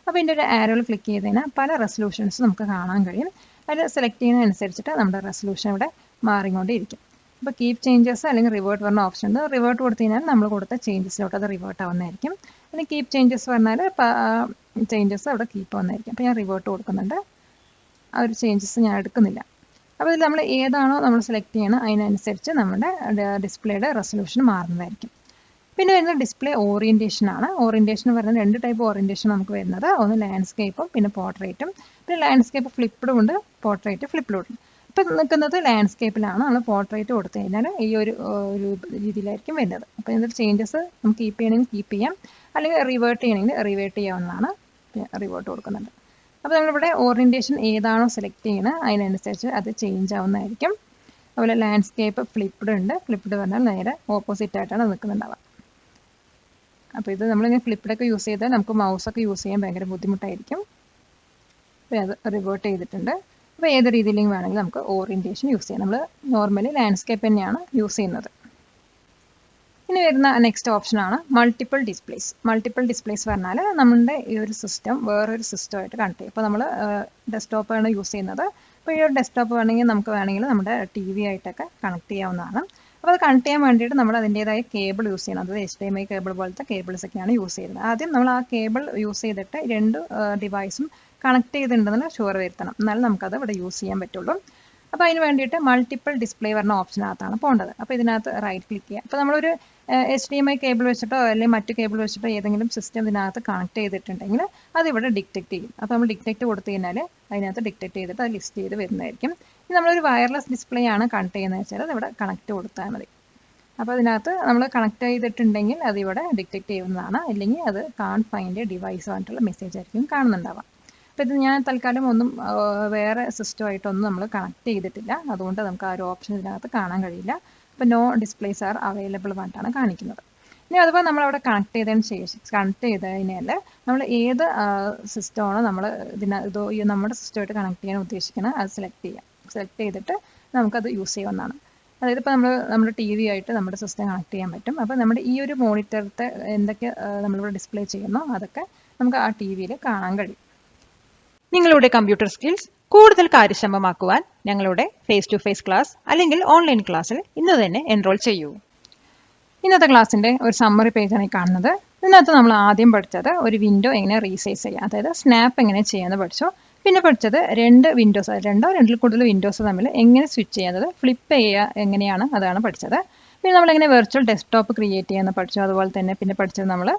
അപ്പോൾ ഇതിൻ്റെ ഒരു ആരോയിൽ ക്ലിക്ക് ചെയ്ത് കഴിഞ്ഞാൽ പല റെസൊല്യൂഷൻസ് നമുക്ക് കാണാൻ കഴിയും. അതിൽ സെലക്ട് ചെയ്യുന്നതനുസരിച്ചിട്ട് നമ്മുടെ റെസൊല്യൂഷൻ ഇവിടെ മാറിക്കൊണ്ടേയിരിക്കും. അപ്പോൾ കീപ് ചേഞ്ചസ് അല്ലെങ്കിൽ റിവേർട്ട് പറഞ്ഞ ഓപ്ഷൻ ഉണ്ട്. റിവേർട്ട് കൊടുത്തു കഴിഞ്ഞാൽ നമ്മൾ കൊടുത്ത ചേഞ്ചസിലോട്ട് അത് റിവേർട്ട് ആവുന്നതായിരിക്കും. അല്ലെങ്കിൽ കീപ് ചേഞ്ചസ് പറഞ്ഞാൽ ചേഞ്ചസ് അവിടെ കീപ്പ് ആവുന്നതായിരിക്കും. അപ്പോൾ ഞാൻ റിവേർട്ട് കൊടുക്കുന്നുണ്ട്. ആ ഒരു ചേഞ്ചസ് ഞാൻ എടുക്കുന്നില്ല. അപ്പോൾ ഇതിൽ നമ്മൾ ഏതാണോ നമ്മൾ സെലക്ട് ചെയ്യണം അതിനനുസരിച്ച് നമ്മുടെ ഡിസ്പ്ലേയുടെ റെസൊല്യൂഷൻ മാറുന്നതായിരിക്കും. പിന്നെ വരുന്നത് ഡിസ്പ്ലേ ഓറിയൻറ്റേഷൻ ആണ്. ഓറിയൻറ്റേഷൻ എന്ന് പറഞ്ഞാൽ 2 ടൈപ്പ് ഓറിയൻറ്റേഷൻ നമുക്ക് വരുന്നത്. ഒന്ന് ലാൻഡ്സ്കേപ്പും പിന്നെ പോർട്രേറ്റും. പിന്നെ ലാൻഡ്സ്കേപ്പ് ഫ്ലിപ്പ്ഡും ഉണ്ട്, പോർട്രേറ്റ് ഫ്ലിപ്പ്ഡും ഉണ്ട്. ഇപ്പം നിൽക്കുന്നത് ലാൻഡ്സ്കേപ്പിലാണ്. നമ്മൾ പോർട്രേറ്റ് കൊടുത്തു കഴിഞ്ഞാൽ ഈ ഒരു രീതിയിലായിരിക്കും വരുന്നത്. അപ്പോൾ ഇതിൽ ചേഞ്ചസ് നമുക്ക് കീപ്പ് ചെയ്യണമെങ്കിൽ കീപ്പ് ചെയ്യാം, അല്ലെങ്കിൽ റിവേർട്ട് ചെയ്യണമെങ്കിൽ റിവേർട്ട് ചെയ്യാവുന്നതാണ്. റിവേർട്ട് കൊടുക്കുന്നുണ്ട്. അപ്പോൾ നമ്മളിവിടെ ഓറിയൻറ്റേഷൻ ഏതാണോ സെലക്ട് ചെയ്യുന്നത് അതിനനുസരിച്ച് അത് ചേഞ്ച് ആവുന്നതായിരിക്കും. അതുപോലെ ലാൻഡ്സ്കേപ്പ് ഫ്ലിപ്പ്ഡ് ഉണ്ട്. ഫ്ലിപ്പ്ഡ് പറഞ്ഞാൽ നേരെ ഓപ്പോസിറ്റ് ആയിട്ടാണ് നിൽക്കുന്നുണ്ടാവുക. അപ്പോൾ ഇത് നമ്മളിങ്ങനെ ഫ്ലിപ്പ്ഡൊക്കെ യൂസ് ചെയ്താൽ നമുക്ക് മൗസൊക്കെ യൂസ് ചെയ്യാൻ ഭയങ്കര ബുദ്ധിമുട്ടായിരിക്കും. അപ്പോൾ അത് റിവേർട്ട് ചെയ്തിട്ടുണ്ട്. അപ്പോൾ ഏത് രീതിയിലും വേണമെങ്കിൽ നമുക്ക് ഓറിയൻറ്റേഷൻ യൂസ് ചെയ്യാം. നമ്മൾ നോർമലി ലാൻഡ്സ്കേപ്പ് തന്നെയാണ് യൂസ് ചെയ്യുന്നത്. ഇനി വരുന്ന നെക്സ്റ്റ് ഓപ്ഷനാണ് മൾട്ടിപ്പിൾ ഡിസ്പ്ലേസ്. മൾട്ടിപ്പിൾ ഡിസ്പ്ലേസ് പറഞ്ഞാൽ നമ്മുടെ ഈ ഒരു സിസ്റ്റം വേറൊരു സിസ്റ്റമായിട്ട് കണക്ട് ചെയ്യും. ഇപ്പോൾ നമ്മൾ ഡെസ്ക്ടോപ്പാണ് യൂസ് ചെയ്യുന്നത്. അപ്പോൾ ഈ ഒരു ഡെസ്ക്ടോപ്പ് വേണമെങ്കിൽ നമ്മുടെ TV ആയിട്ടൊക്കെ കണക്ട് ചെയ്യാവുന്നതാണ്. അപ്പോൾ അത് കണക്ട് ചെയ്യാൻ വേണ്ടിയിട്ട് നമ്മൾ അതിൻ്റേതായ കേബിൾ യൂസ് ചെയ്യണം. അത് HDMI കേബിൾ പോലത്തെ കേബിൾസ് ഒക്കെയാണ് യൂസ് ചെയ്യുന്നത്. ആദ്യം നമ്മൾ ആ കേബിൾ യൂസ് ചെയ്തിട്ട് 2 ഡിവൈസും കണക്ട് ചെയ്തിട്ടുണ്ടെന്ന് ഷുവർ വരുത്തണം. എന്നാലും നമുക്കത് ഇവിടെ യൂസ് ചെയ്യാൻ പറ്റുള്ളൂ. അപ്പോൾ അതിന് വേണ്ടിയിട്ട് മൾട്ടിപ്പിൾ ഡിസ്പ്ലേ പറഞ്ഞ ഓപ്ഷനകത്താണ് പോകേണ്ടത്. അപ്പോൾ ഇതിനകത്ത് റൈറ്റ് ക്ലിക്ക് ചെയ്യുക. അപ്പോൾ നമ്മളൊരു HDMI കേബിൾ വെച്ചിട്ടോ അല്ലെങ്കിൽ മറ്റു കേബിൾ വെച്ചിട്ടോ ഏതെങ്കിലും സിസ്റ്റം ഇതിനകത്ത് കണക്ട് ചെയ്തിട്ടുണ്ടെങ്കിൽ അതിവിടെ ഡിറ്റക്ട് ചെയ്യും. അപ്പോൾ നമ്മൾ ഡിറ്റക്ട് കൊടുത്തു കഴിഞ്ഞാൽ അതിനകത്ത് ഡിറ്റക്ട് ചെയ്തിട്ട് അത് ലിസ്റ്റ് ചെയ്ത് വരുന്നതായിരിക്കും. ഇനി നമ്മളൊരു വയർലെസ് ഡിസ്പ്ലേ ആണ് കണക്ട് ചെയ്യുന്നത് വെച്ചാൽ അതിവിടെ കണക്ട് കൊടുത്താൽ മതി. അപ്പോൾ അതിനകത്ത് നമ്മൾ കണക്ട് ചെയ്തിട്ടുണ്ടെങ്കിൽ അതിവിടെ ഡിറ്റക്ട് ചെയ്യുന്നതാണ്. അല്ലെങ്കിൽ അത് കാൺട്ട് ഫൈൻഡ് ഡിവൈസ് ആയിട്ടുള്ള മെസ്സേജ് ആയിരിക്കും കാണുന്നുണ്ടാവുക. അപ്പോൾ ഇത് ഞാൻ തൽക്കാലം ഒന്നും വേറെ സിസ്റ്റമായിട്ടൊന്നും നമ്മൾ കണക്ട് ചെയ്തിട്ടില്ല. അതുകൊണ്ട് നമുക്ക് ആ ഒരു ഓപ്ഷൻ ഇതിനകത്ത് കാണാൻ കഴിയില്ല. അപ്പോൾ നോ ഡിസ്പ്ലേസ് ആർ അവൈലബിൾ ആയിട്ടാണ് കാണിക്കുന്നത്. ഇനി അതുപോലെ നമ്മളവിടെ കണക്ട് ചെയ്ത് കഴിഞ്ഞാൽ നമ്മൾ ഏത് സിസ്റ്റമാണോ നമ്മൾ നമ്മുടെ സിസ്റ്റമായിട്ട് കണക്ട് ചെയ്യാൻ ഉദ്ദേശിക്കുന്നത് അത് സെലക്ട് ചെയ്തിട്ട് നമുക്കത് യൂസ് ചെയ്യാവുന്നതാണ്. അതായത് ഇപ്പോൾ നമ്മുടെ TV ആയിട്ട് നമ്മുടെ സിസ്റ്റം കണക്ട് ചെയ്യാൻ പറ്റും. അപ്പോൾ നമ്മുടെ ഈ ഒരു മോണിറ്ററിലത്തെ എന്തൊക്കെ നമ്മളിവിടെ ഡിസ്പ്ലേ ചെയ്യുന്നോ അതൊക്കെ നമുക്ക് ആ TV കാണാൻ കഴിയും. നിങ്ങളുടെ കമ്പ്യൂട്ടർ സ്കിൽസ് കൂടുതൽ കാര്യക്ഷമമാക്കുവാൻ ഞങ്ങളുടെ ഫേസ് ടു ഫേസ് ക്ലാസ് അല്ലെങ്കിൽ ഓൺലൈൻ ക്ലാസ്സിൽ ഇന്ന് തന്നെ എൻറോൾ ചെയ്യൂ. ഇന്നത്തെ ക്ലാസ്സിൻ്റെ ഒരു സമ്മറി പേജാണ് ഈ കാണുന്നത്. ഇതിനകത്ത് നമ്മൾ ആദ്യം പഠിച്ചത് ഒരു വിൻഡോ എങ്ങനെ റീസൈസ് ചെയ്യാം, അതായത് സ്നാപ്പ് എങ്ങനെ ചെയ്യാമെന്ന് പഠിച്ചു. പിന്നെ പഠിച്ചത് രണ്ട് വിൻഡോസ്, രണ്ടിൽ കൂടുതൽ വിൻഡോസ് തമ്മിൽ എങ്ങനെ സ്വിച്ച് ചെയ്യുന്നത്, ഫ്ലിപ്പ് ചെയ്യുക എങ്ങനെയാണ്, അതാണ് പഠിച്ചത്. പിന്നെ നമ്മളെങ്ങനെ വെർച്വൽ ഡെസ്ക്ടോപ്പ് ക്രിയേറ്റ് ചെയ്യാമെന്ന് പഠിച്ചു. അതുപോലെ തന്നെ പിന്നെ പഠിച്ചത് നമ്മൾ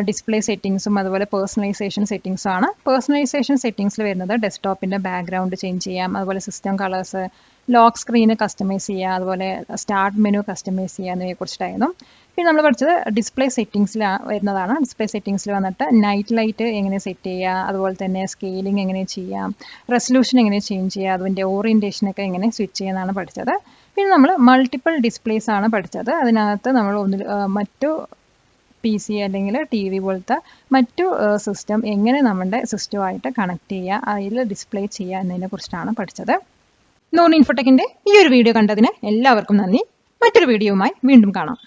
ഡിസ്പ്ലേ സെറ്റിങ്സും അതുപോലെ പേഴ്സണലൈസേഷൻ സെറ്റിങ്സും ആണ്. പേഴ്സണലൈസേഷൻ സെറ്റിങ്സിൽ വരുന്നത് ഡെസ്ക്ടോപ്പിൻ്റെ ബാക്ക്ഗ്രൗണ്ട് ചേഞ്ച് ചെയ്യാം, അതുപോലെ system colours, lock screen customise ചെയ്യുക, അതുപോലെ സ്റ്റാർട്ട് മെനു കസ്റ്റമൈസ് ചെയ്യുക എന്നിവയെ കുറിച്ചിട്ടായിരുന്നു. പിന്നെ നമ്മൾ പഠിച്ചത് ഡിസ്പ്ലേ സെറ്റിങ്സിൽ വരുന്നതാണ്. ഡിസ്പ്ലേ സെറ്റിങ്സിൽ വന്നിട്ട് നൈറ്റ് ലൈറ്റ് എങ്ങനെ സെറ്റ് ചെയ്യുക, അതുപോലെ തന്നെ സ്കെയിലിംഗ് എങ്ങനെ ചെയ്യാം, റെസൊല്യൂഷൻ എങ്ങനെ ചേഞ്ച് ചെയ്യുക, അതിൻ്റെ ഓറിയൻറ്റേഷനൊക്കെ എങ്ങനെ സ്വിച്ച് ചെയ്യുന്നതാണ് പഠിച്ചത്. പിന്നെ നമ്മൾ മൾട്ടിപ്പിൾ ഡിസ്പ്ലേസ് ആണ് പഠിച്ചത്. അതിനകത്ത് നമ്മൾ മറ്റു PC അല്ലെങ്കിൽ TV പോലത്തെ മറ്റു സിസ്റ്റം എങ്ങനെ നമ്മുടെ സിസ്റ്റമായിട്ട് കണക്ട് ചെയ്യുക, അതിൽ ഡിസ്പ്ലേ ചെയ്യുക എന്നതിനെ കുറിച്ചിട്ടാണ് പഠിച്ചത്. നോൺ ഇൻഫോടെക്കിൻ്റെ ഈ ഒരു വീഡിയോ കണ്ടതിന് എല്ലാവർക്കും നന്ദി. മറ്റൊരു വീഡിയോയുമായി വീണ്ടും കാണാം.